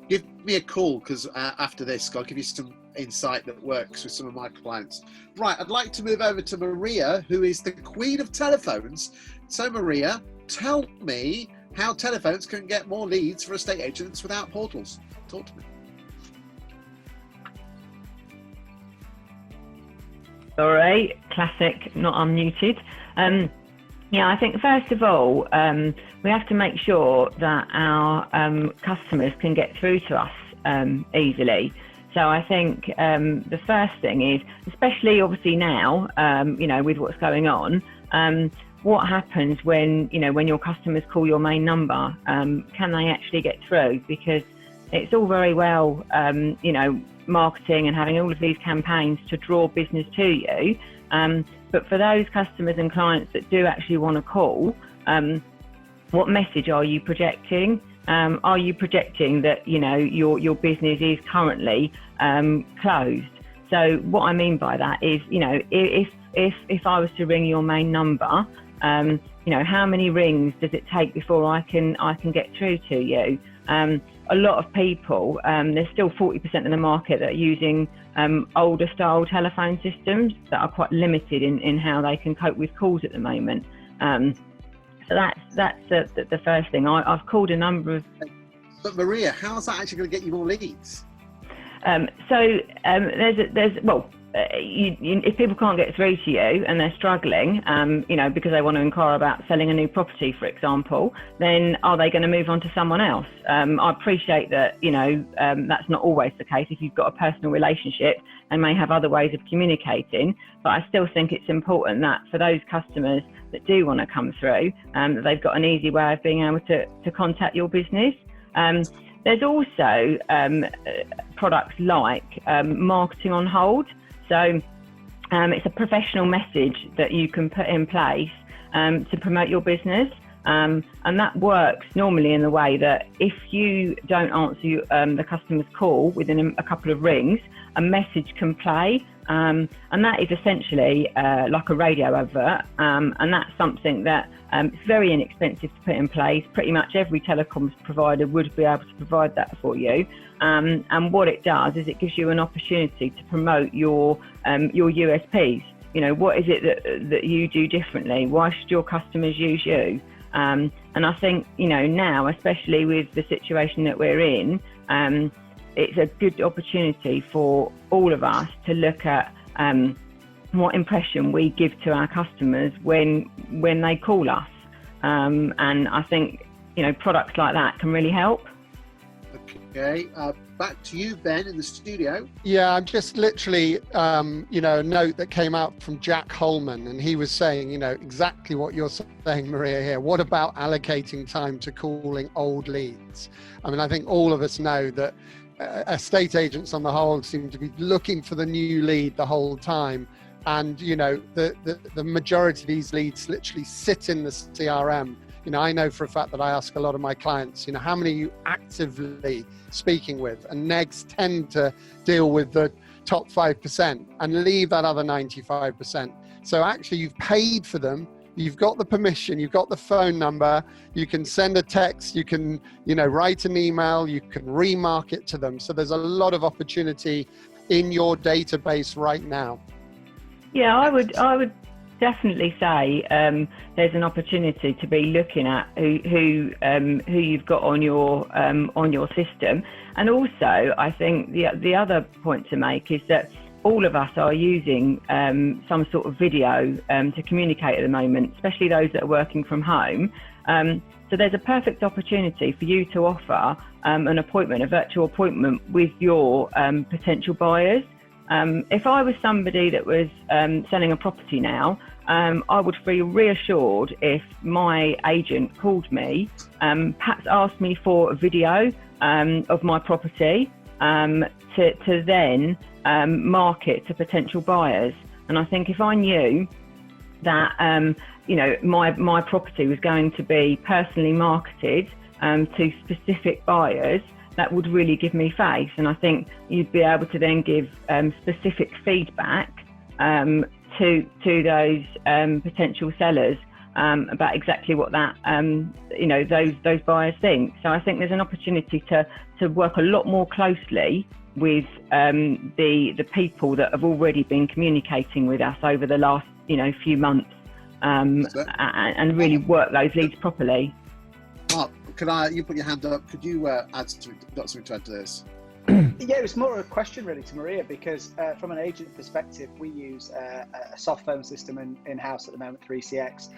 [SPEAKER 1] Give me a call, because after this I'll give you some insight that works with some of my clients. Right, I'd like to move over to Maria, who is the queen of telephones. So Maria, tell me how telephones can get more leads for estate agents without portals. Talk to me.
[SPEAKER 10] Sorry, classic, not unmuted. Yeah, I think first of all, we have to make sure that our customers can get through to us easily. So I think the first thing is, especially obviously now, with what's going on, what happens when your customers call your main number? Can they actually get through? Because it's all very well, marketing and having all of these campaigns to draw business to you. But for those customers and clients that do actually want to call, what message are you projecting? Are you projecting that, your business is currently closed? So what I mean by that is, if I was to ring your main number, how many rings does it take before I can get through to you? A lot of people, there's still 40% of the market that are using older style telephone systems that are quite limited in how they can cope with calls at the moment. So that's the first thing. I've called a number of...
[SPEAKER 1] But Maria, how's that actually going to get you more leads? If people can't get through to you and they're struggling, because they want to inquire about selling a new property, for example, then are they going to move on to someone else? I appreciate that, that's not always the case. If you've got a personal relationship, they may have other ways of communicating, but I still think it's important that for those customers that do want to come through, that they've got an easy way of being able to contact your business. There's also products like marketing on hold. So it's a professional message that you can put in place to promote your business. And that works normally in the way that if you don't answer the customer's call within a couple of rings, a message can play. And that is essentially like a radio advert. And that's something that it's very inexpensive to put in place. Pretty much every telecoms provider would be able to provide that for you. And what it does is it gives you an opportunity to promote your USPs. What is it that you do differently? Why should your customers use you? And I think, now, especially with the situation that we're in, it's a good opportunity for all of us to look at what impression we give to our customers when they call us. And I think, products like that can really help. Okay, back to you, Ben, in the studio.
[SPEAKER 4] Yeah, I'm just literally, a note that came out from Jack Holman, and he was saying, exactly what you're saying, Maria, here. What about allocating time to calling old leads? I mean, I think all of us know that estate agents on the whole seem to be looking for the new lead the whole time. And, the majority of these leads literally sit in the CRM, You know, I know for a fact that I ask a lot of my clients, you know, how many are you actively speaking with? And negs tend to deal with the top 5% and leave that other 95%. So actually you've paid for them. You've got the permission, you've got the phone number, you can send a text, you can, you know, write an email, you can remarket to them. So there's a lot of opportunity in your database right now.
[SPEAKER 10] Yeah, I would definitely say there's an opportunity to be looking at who you've got on your system, and also I think the other point to make is that all of us are using some sort of video to communicate at the moment, especially those that are working from home. So there's a perfect opportunity for you to offer a virtual appointment with your potential buyers. If I was somebody that was selling a property now, I would feel reassured if my agent called me, perhaps asked me for a video of my property to then market to potential buyers. And I think if I knew that you know, my property was going to be personally marketed to specific buyers, that would really give me faith. And I think you'd be able to then give specific feedback to those potential sellers about exactly what that you know, those buyers think. So I think there's an opportunity to work a lot more closely with the people that have already been communicating with us over the last, you know, few months, and really work those leads properly.
[SPEAKER 1] Mark, you put your hand up, could you got something to add to this?
[SPEAKER 6] Yeah, it was more of a question really to Maria, because from an agent perspective, we use a soft phone system in-house at the moment, 3CX,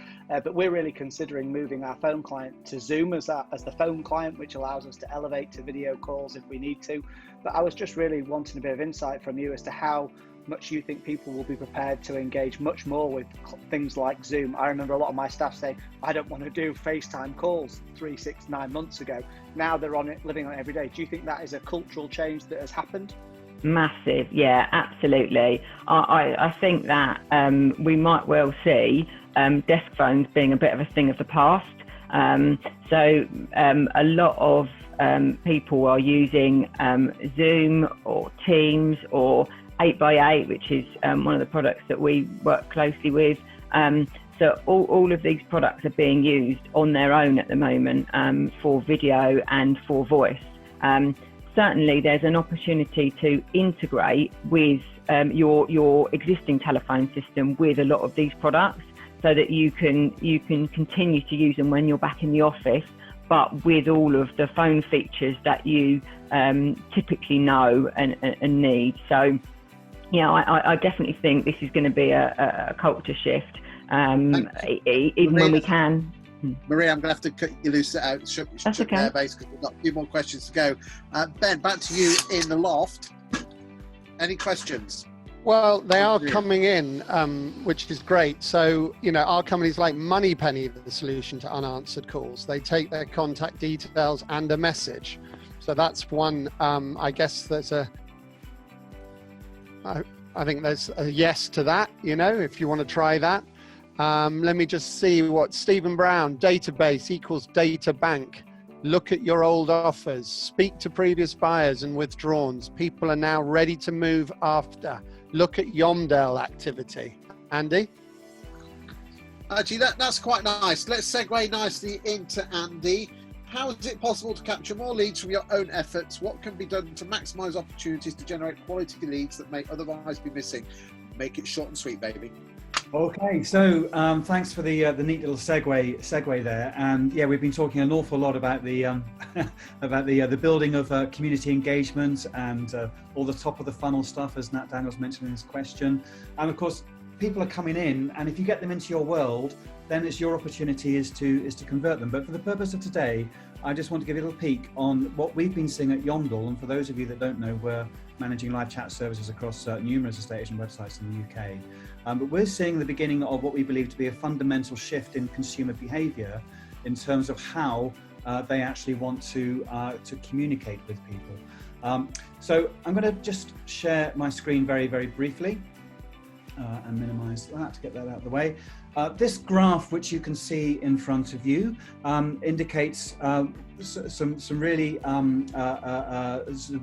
[SPEAKER 6] but we're really considering moving our phone client to Zoom as the phone client, which allows us to elevate to video calls if we need to. But I was just really wanting a bit of insight from you as to how much you think people will be prepared to engage much more with things like Zoom. I remember a lot of my staff saying, I don't want to do FaceTime calls 3, 6, 9 months ago. Now they're on it, living on it every day. Do you think that is a cultural change that has happened?
[SPEAKER 10] Massive, yeah, absolutely. I think that we might well see desk phones being a bit of a thing of the past. So a lot of people are using Zoom or Teams or 8x8, which is one of the products that we work closely with. So all of these products are being used on their own at the moment for video and for voice. Certainly there's an opportunity to integrate with your existing telephone system with a lot of these products, so that you can continue to use them when you're back in the office, but with all of the phone features that you typically know and need. So yeah, I definitely think this is going to be a culture shift, even Maria, when we can.
[SPEAKER 1] Maria, I'm going to have to cut you loose out. That's okay. There, because we've got a few more questions to go. Ben, back to you in the loft. Any questions?
[SPEAKER 4] Well, they are coming in, which is great. So, you know, our company's like Moneypenny, the solution to unanswered calls. They take their contact details and a message. So that's one, I guess there's I think there's a yes to that, you know, if you want to try that. Let me just see what Stephen Brown, database equals data bank. Look at your old offers, speak to previous buyers and withdrawals. People are now ready to move after. Look at Yomdale activity. Andy?
[SPEAKER 1] Actually, that's quite nice. Let's segue nicely into Andy. How is it possible to capture more leads from your own efforts? What can be done to maximize opportunities to generate quality leads that may otherwise be missing? Make it short and sweet, baby.
[SPEAKER 9] Okay, so thanks for the neat little segue there, and yeah, we've been talking an awful lot about the about the building of community engagement and all the top of the funnel stuff, as Nat Daniels mentioned in his question. And of course, people are coming in, and if you get them into your world, then it's your opportunity is to convert them. But for the purpose of today, I just want to give you a little peek on what we've been seeing at Yomdale. And for those of you that don't know, we're managing live chat services across numerous estate agent websites in the UK. But we're seeing the beginning of what we believe to be a fundamental shift in consumer behaviour in terms of how they actually want to communicate with people. So I'm going to just share my screen very, very briefly and minimise that to get that out of the way. This graph, which you can see in front of you, indicates some really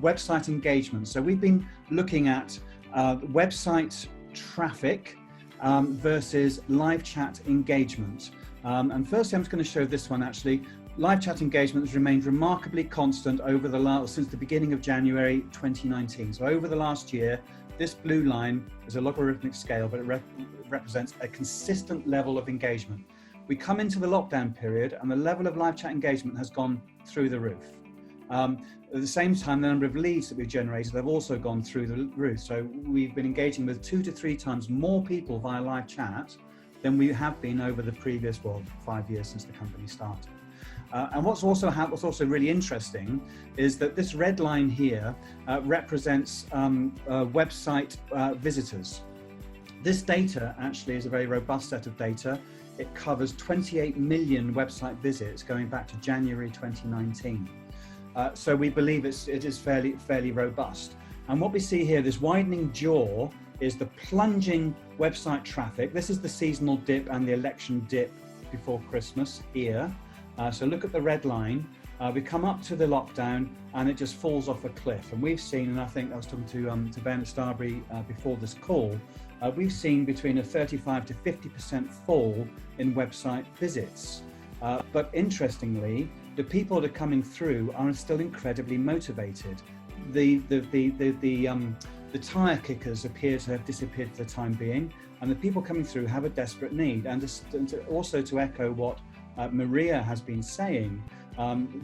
[SPEAKER 9] website engagement. So we've been looking at website traffic versus live chat engagement. And firstly, I'm just going to show this one actually. Live chat engagement has remained remarkably constant since the beginning of January 2019. So over the last year, this blue line is a logarithmic scale, but it represents a consistent level of engagement. We come into the lockdown period and the level of live chat engagement has gone through the roof. At the same time, the number of leads that we've generated have also gone through the roof. So we've been engaging with 2 to 3 times more people via live chat than we have been over the previous, 5 years since the company started. And what's also really interesting is that this red line here represents website visitors. This data actually is a very robust set of data. It covers 28 million website visits going back to January 2019. So we believe it is fairly robust. And what we see here, this widening jaw, is the plunging website traffic. This is the seasonal dip and the election dip before Christmas here. So look at the red line. We come up to the lockdown and it just falls off a cliff. And we've seen, and I think I was talking to Ben at Starbury before this call, we've seen between a 35 to 50% fall in website visits. But interestingly, the people that are coming through are still incredibly motivated. The tire kickers appear to have disappeared for the time being, and the people coming through have a desperate need. And also to echo what Maria has been saying,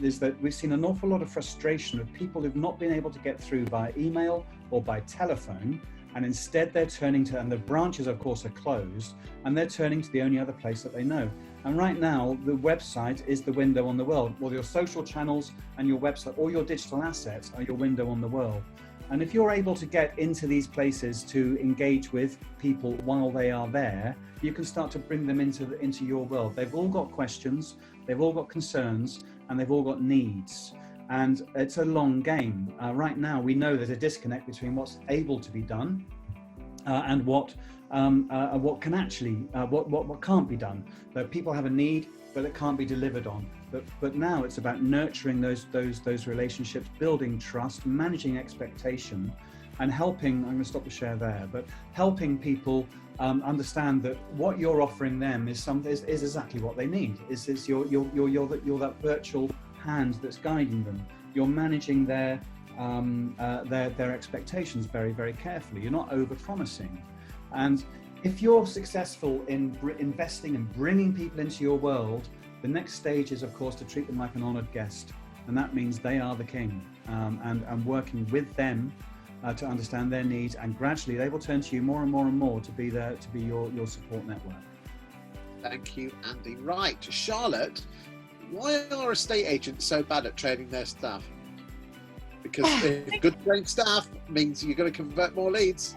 [SPEAKER 9] is that we've seen an awful lot of frustration of people who've not been able to get through by email or by telephone, and instead they're turning to, and the branches of course are closed, and they're turning to the only other place that they know. And right now the website is the window on the world. Well, your social channels and your website, all your digital assets are your window on the world. And if you're able to get into these places to engage with people while they are there, you can start to bring them into your world. They've all got questions, they've all got concerns, and they've all got needs. And it's a long game. Right now, we know there's a disconnect between what's able to be done and what can actually, what can't be done. That people have a need, but it can't be delivered on. But now it's about nurturing those relationships, building trust, managing expectation, and helping. I'm going to stop the share there, but helping people understand that what you're offering them is exactly what they need. You're that virtual hand that's guiding them. You're managing their expectations very, very carefully. You're not over-promising. And if you're successful in investing and bringing people into your world, the next stage is, of course, to treat them like an honored guest. And that means they are the king, and working with them to understand their needs, and gradually they will turn to you more and more and more to be there, to be your support network.
[SPEAKER 1] Thank you, Andy. Right, Charlotte, why are estate agents so bad at training their staff? Because good trained staff means you're going to convert more leads.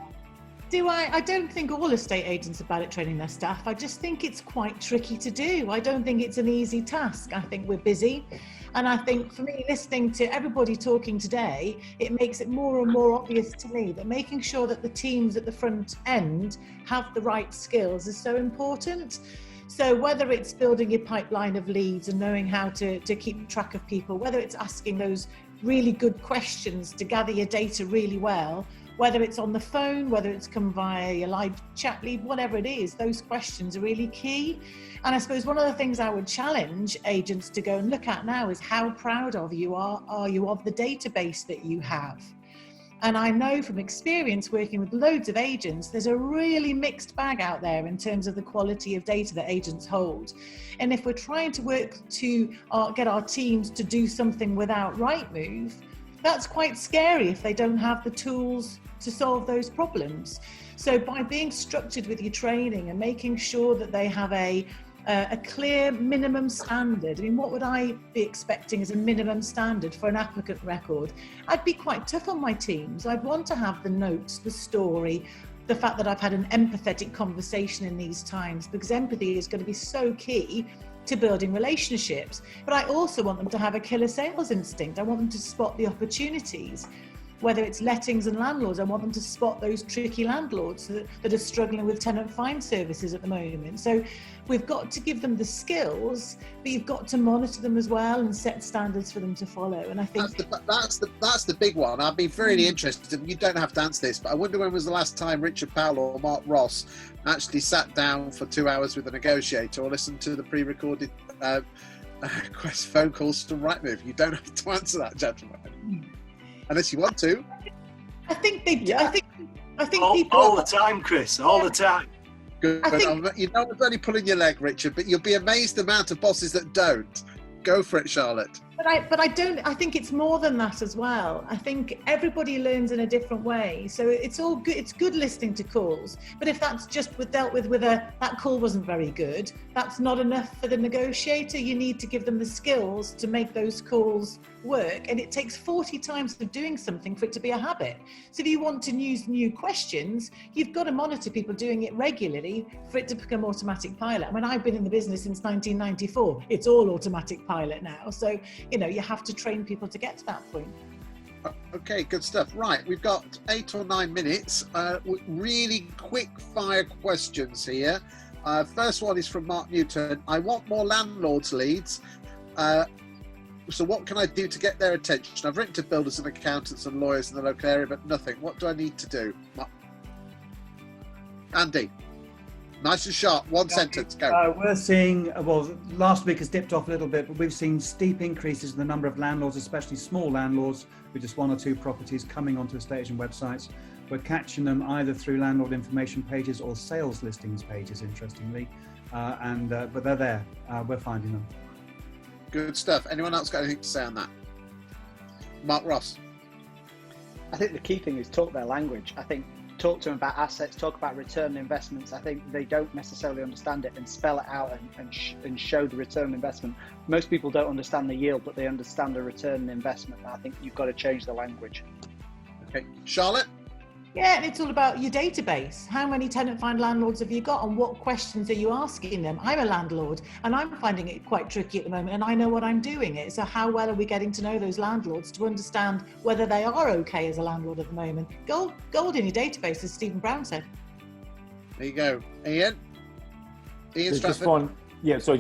[SPEAKER 7] I don't think all estate agents are bad at training their staff. I just think it's quite tricky to do. I don't think it's an easy task. I think we're busy. And I think for me, listening to everybody talking today, it makes it more and more obvious to me that making sure that the teams at the front end have the right skills is so important. So whether it's building your pipeline of leads and knowing how to keep track of people, whether it's asking those really good questions to gather your data really well, whether it's on the phone, whether it's come via your live chat lead, whatever it is, those questions are really key. And I suppose one of the things I would challenge agents to go and look at now is how proud are you of the database that you have? And I know from experience working with loads of agents, there's a really mixed bag out there in terms of the quality of data that agents hold. And if we're trying to work to get our teams to do something without Rightmove, that's quite scary if they don't have the tools to solve those problems. So by being structured with your training and making sure that they have a clear minimum standard. I mean, what would I be expecting as a minimum standard for an applicant record? I'd be quite tough on my teams. I'd want to have the notes, the story, the fact that I've had an empathetic conversation in these times, because empathy is going to be so key to building relationships. But I also want them to have a killer sales instinct. I want them to spot the opportunities. whether it's lettings and landlords. I want them to spot those tricky landlords that are struggling with tenant find services at the moment. So we've got to give them the skills, but you've got to monitor them as well and set standards for them to follow. And I think
[SPEAKER 1] that's the big one. I'd be really interested. You don't have to answer this, but I wonder when was the last time Richard Powell or Mark Ross actually sat down for 2 hours with a negotiator or listened to the pre-recorded phone calls to Rightmove. You don't have to answer that, gentlemen, unless you want to.
[SPEAKER 7] I think they do. I think people
[SPEAKER 3] all the time, Chris. All the time.
[SPEAKER 1] Good. You know, I'm only pulling your leg, Richard, but you'll be amazed the amount of bosses that don't. Go for it, Charlotte.
[SPEAKER 7] But I don't. I think it's more than that as well. I think everybody learns in a different way. So it's all good. It's good listening to calls. But if that's just dealt with that call wasn't very good, that's not enough for the negotiator. You need to give them the skills to make those calls work. And it takes 40 times of doing something for it to be a habit. So if you want to use new questions, you've got to monitor people doing it regularly for it to become automatic pilot. I mean, I've been in the business since 1994. It's all automatic pilot now. So, you know, you have to train people to get to that point.
[SPEAKER 1] Okay, good stuff. Right, we've got 8 or 9 minutes. Really quick fire questions here. First one is from Mark Newton. I want more landlords leads. So what can I do to get their attention? I've written to builders and accountants and lawyers in the local area, but nothing. What do I need to do? Andy, nice and sharp. One sentence, go.
[SPEAKER 9] We're seeing, well, last week has dipped off a little bit, but we've seen steep increases in the number of landlords, especially small landlords with just 1 or 2 properties coming onto estate agent websites. We're catching them either through landlord information pages or sales listings pages, interestingly, but they're there. We're finding them.
[SPEAKER 1] Good stuff. Anyone else got anything to say on that? Mark Ross.
[SPEAKER 6] I think the key thing is talk their language. I think talk to them about assets, talk about return on investments. I think they don't necessarily understand it, and spell it out and show the return on investment. Most people don't understand the yield, but they understand the return on investment. I think you've got to change the language.
[SPEAKER 1] Okay, Charlotte?
[SPEAKER 7] Yeah, and it's all about your database. How many tenant find landlords have you got, and what questions are you asking them? I'm a landlord and I'm finding it quite tricky at the moment, and I know what I'm doing it. So how well are we getting to know those landlords to understand whether they are okay as a landlord at the moment? Gold in your database, as Stephen Brown said.
[SPEAKER 1] There you go. Ian Stratford?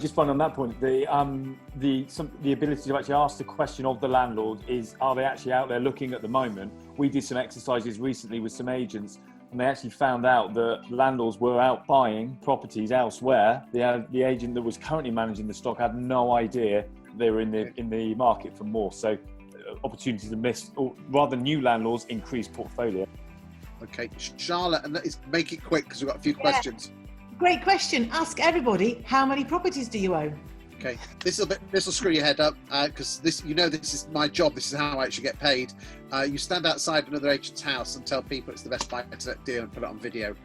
[SPEAKER 5] Just on that point, the ability to actually ask the question of the landlord is, are they actually out there looking at the moment? We did some exercises recently with some agents, and they actually found out that landlords were out buying properties elsewhere. The agent that was currently managing the stock had no idea they were in the market for more. So opportunities to miss, or rather new landlords increase portfolio.
[SPEAKER 1] Okay, Charlotte, and make it quick because we've got a few questions.
[SPEAKER 7] Great question. Ask everybody, how many properties do you own?
[SPEAKER 1] Okay, this will screw your head up because this is my job. This is how I actually get paid. You stand outside another agent's house and tell people it's the best buy-to-let deal and put it on video.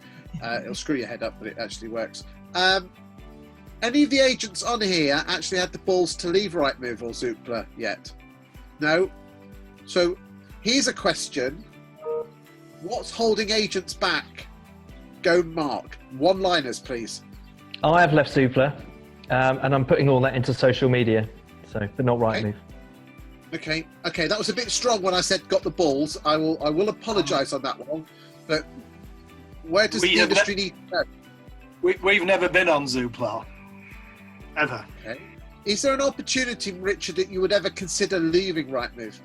[SPEAKER 1] It'll screw your head up, but it actually works. Any of the agents on here actually had the balls to leave Rightmove or Zoopla yet? No. So here's a question: what's holding agents back? Go, Mark. One-liners, please.
[SPEAKER 2] I have left Zoopla, and I'm putting all that into social media, but not Rightmove.
[SPEAKER 1] Okay. That was a bit strong when I said got the balls. I will apologise on that one. But where does the industry need to go?
[SPEAKER 3] We've never been on Zoopla, ever.
[SPEAKER 1] Okay. Is there an opportunity, Richard, that you would ever consider leaving Rightmove?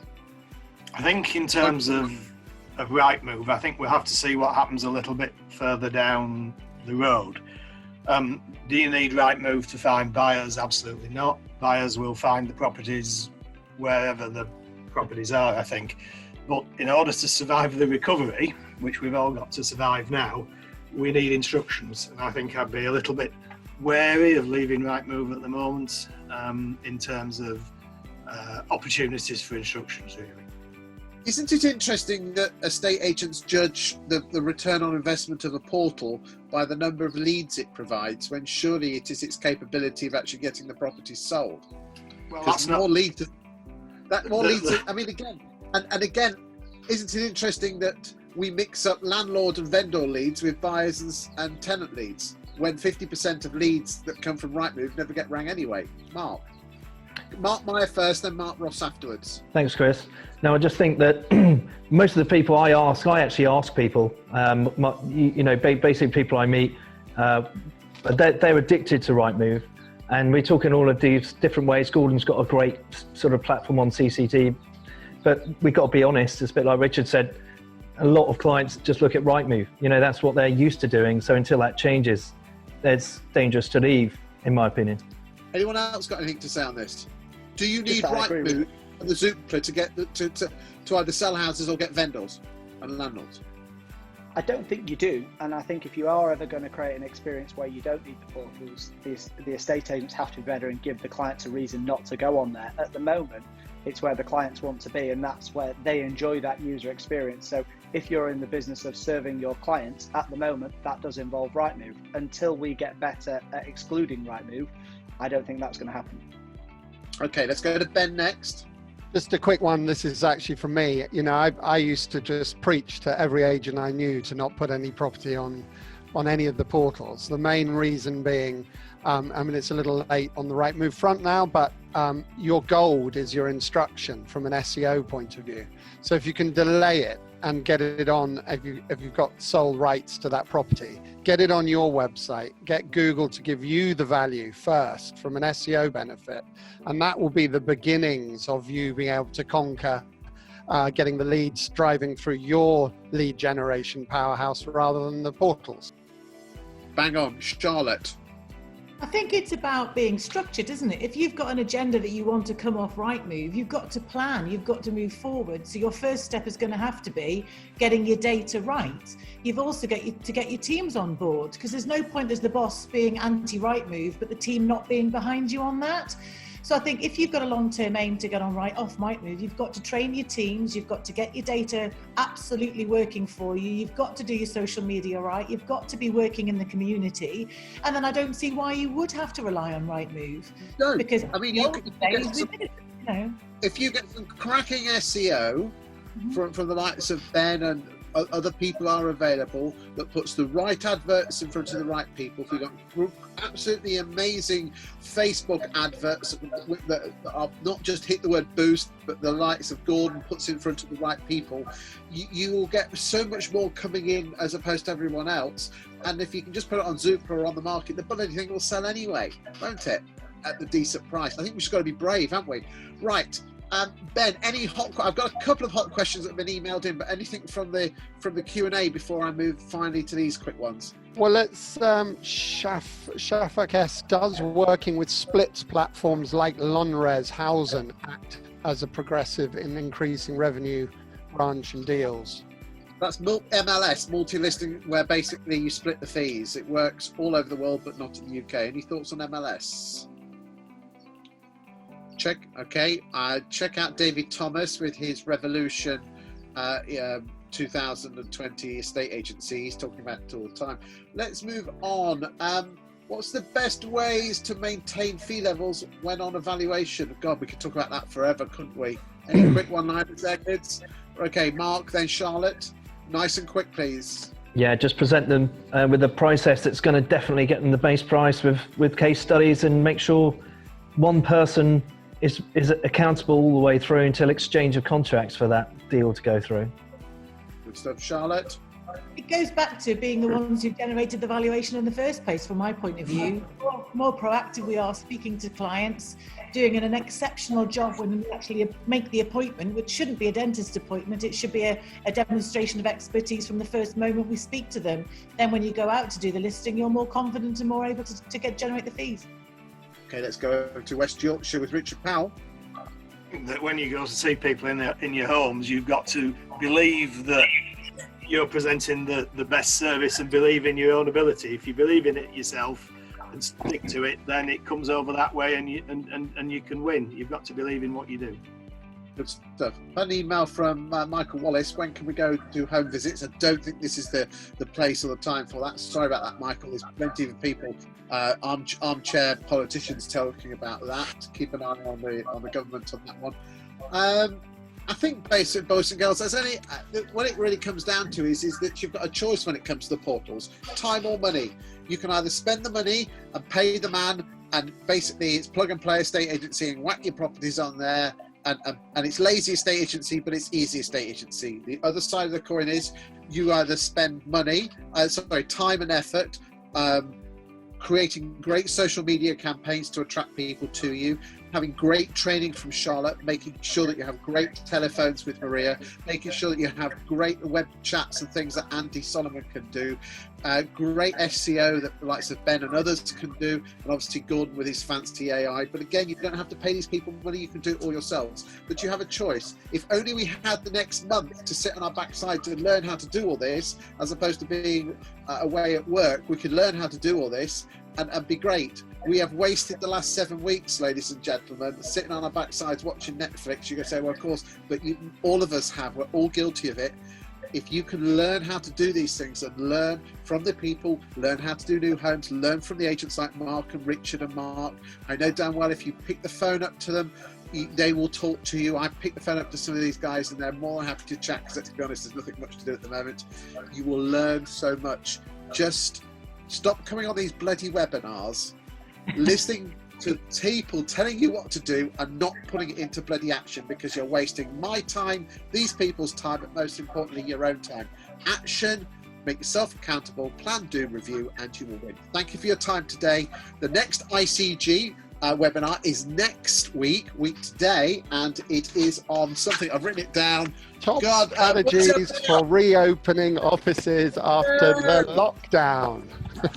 [SPEAKER 3] I think in terms of Rightmove, I think we'll have to see what happens a little bit further down the road. Do you need Rightmove to find buyers? Absolutely not. Buyers will find the properties wherever the properties are, I think. But in order to survive the recovery, which we've all got to survive now, we need instructions. And I think I'd be a little bit wary of leaving Rightmove at the moment in terms of opportunities for instructions, really.
[SPEAKER 1] Isn't it interesting that estate agents judge the return on investment of a portal by the number of leads it provides, when surely it is its capability of actually getting the property sold?
[SPEAKER 3] Well, that's
[SPEAKER 1] more
[SPEAKER 3] not...
[SPEAKER 1] leads. I mean, again, isn't it interesting that we mix up landlord and vendor leads with buyers and tenant leads, when 50% of leads that come from Rightmove never get rang anyway? Mark? Mark Meyer first, then Mark Ross afterwards.
[SPEAKER 2] Thanks, Chris. Now, I just think that most of the people I actually ask people, basically people I meet, they're addicted to Rightmove. And we're talking all of these different ways. Gordon's got a great sort of platform on CCT, but we've got to be honest, it's a bit like Richard said, a lot of clients just look at Rightmove. That's what they're used to doing. So until that changes, it's dangerous to leave, in my opinion.
[SPEAKER 1] Anyone else got anything to say on this? Do you need Rightmove and the Zoopla to get to either sell houses or get vendors and landlords?
[SPEAKER 6] I don't think you do, and I think if you are ever going to create an experience where you don't need the portals, the estate agents have to be better and give the clients a reason not to go on there. At the moment, it's where the clients want to be, and that's where they enjoy that user experience. So if you're in the business of serving your clients, at the moment, that does involve Rightmove. Until we get better at excluding Rightmove, I don't think that's going to happen.
[SPEAKER 1] Okay, let's go to Ben next.
[SPEAKER 4] Just a quick one. This is actually from me. I used to just preach to every agent I knew to not put any property on any of the portals. The main reason being, it's a little late on the Rightmove front now, but your gold is your instruction from an SEO point of view. So if you can delay it and get it on, if you've got sole rights to that property, get it on your website, get Google to give you the value first from an SEO benefit. And that will be the beginnings of you being able to conquer getting the leads driving through your lead generation powerhouse rather than the portals.
[SPEAKER 1] Bang on. Charlotte.
[SPEAKER 7] I think it's about being structured, isn't it? If you've got an agenda that you want to come off Rightmove, you've got to plan, you've got to move forward. So your first step is going to have to be getting your data right. You've also got to get your teams on board, because there's no point as the boss being anti-Rightmove, but the team not being behind you on that. So I think if you've got a long-term aim to get on off Rightmove, you've got to train your teams, you've got to get your data absolutely working for you, you've got to do your social media right, you've got to be working in the community, and then I don't see why you would have to rely on Rightmove.
[SPEAKER 1] No,
[SPEAKER 7] because
[SPEAKER 1] I mean, if you get some cracking SEO from the likes of Ben and other people are available that puts the right adverts in front of the right people. If you've got absolutely amazing Facebook adverts that are not just hit the word boost, but the likes of Gordon puts in front of the right people, you will get so much more coming in as opposed to everyone else. And if you can just put it on Zoopla or on the market, the bloody thing will sell anyway, won't it? At the decent price. I think we've just got to be brave, haven't we? Right. Ben, I've got a couple of hot questions that have been emailed in, but anything from the Q&A before I move finally to these quick ones?
[SPEAKER 4] Well, let's Shafak S does working with splits platforms like Lonres Hausen act as a progressive in increasing revenue, branch and deals.
[SPEAKER 1] That's MLS, multi-listing, where basically you split the fees. It works all over the world, but not in the UK. Any thoughts on MLS? Check out David Thomas with his Revolution 2020 estate agency. He's talking about it all the time. Let's move on. What's the best ways to maintain fee levels when on evaluation? God, we could talk about that forever, couldn't we? Any quick one-liners there, kids? Okay, Mark, then Charlotte. Nice and quick, please.
[SPEAKER 2] Yeah, just present them with a process that's going to definitely get them the base price with case studies, and make sure one person is accountable all the way through until exchange of contracts for that deal to go through.
[SPEAKER 1] Good stuff. Charlotte?
[SPEAKER 7] It goes back to being the ones who generated the valuation in the first place, from my point of view. The more proactive we are speaking to clients, doing an exceptional job when we actually make the appointment, which shouldn't be a dentist appointment, it should be a demonstration of expertise from the first moment we speak to them. Then when you go out to do the listing, you're more confident and more able to generate the fees.
[SPEAKER 1] Okay, let's go over to West Yorkshire with Richard Powell.
[SPEAKER 3] That when you go to see people in your homes, you've got to believe that you're presenting the best service and believe in your own ability. If you believe in it yourself and stick to it, then it comes over that way, and you can win. You've got to believe in what you do.
[SPEAKER 1] Good stuff. An email from Michael Wallace. When can we go do home visits? I don't think this is the place or the time for that. Sorry about that, Michael. There's plenty of people, armchair politicians, talking about that. Keep an eye on the government on that one. I think, basically, boys and girls, what it really comes down to is that you've got a choice when it comes to the portals: time or money. You can either spend the money and pay the man and basically it's plug and play estate agency and whack your properties on there. And it's lazy estate agency, but it's easy estate agency. The other side of the coin is you either spend time and effort creating great social media campaigns to attract people to you, having great training from Charlotte, making sure that you have great telephones with Maria, making sure that you have great web chats and things that Andy Solomon can do, great SEO that the likes of Ben and others can do, and obviously Gordon with his fancy AI. But again, you don't have to pay these people money, you can do it all yourselves. But you have a choice. If only we had the next month to sit on our backside to learn how to do all this, as opposed to being away at work, we could learn how to do all this and be great. We have wasted the last 7 weeks, ladies and gentlemen, sitting on our backsides watching Netflix. You're going to say, well, of course, but all of us have. We're all guilty of it. If you can learn how to do these things and learn from the people, learn how to do new homes, learn from the agents like Mark and Richard and Mark. I know damn well if you pick the phone up to them, they will talk to you. I picked the phone up to some of these guys and they're more than happy to chat, because let's be honest, there's nothing much to do at the moment. You will learn so much. Just stop coming on these bloody webinars, listening to people telling you what to do and not putting it into bloody action, because you're wasting my time, these people's time, but most importantly, your own time. Action, make yourself accountable, plan, do, review, and you will win. Thank you for your time today. The next ICG webinar is next week today, and it is on something, I've written it down.
[SPEAKER 4] Top strategies for reopening offices after the lockdown.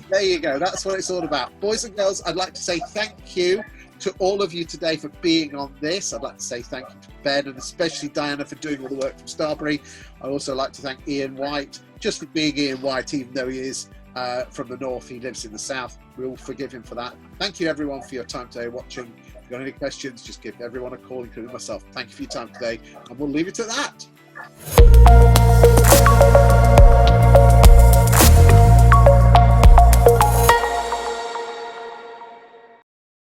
[SPEAKER 1] There you go. That's what it's all about. Boys and girls, I'd like to say thank you to all of you today for being on this. I'd like to say thank you to Ben and especially Diana for doing all the work from Starbury. I'd also like to thank Ian White just for being Ian White, even though he is from the north, he lives in the south. We all forgive him for that. Thank you everyone for your time today watching. If you've got any questions, just give everyone a call, including myself. Thank you for your time today, and we'll leave it at that.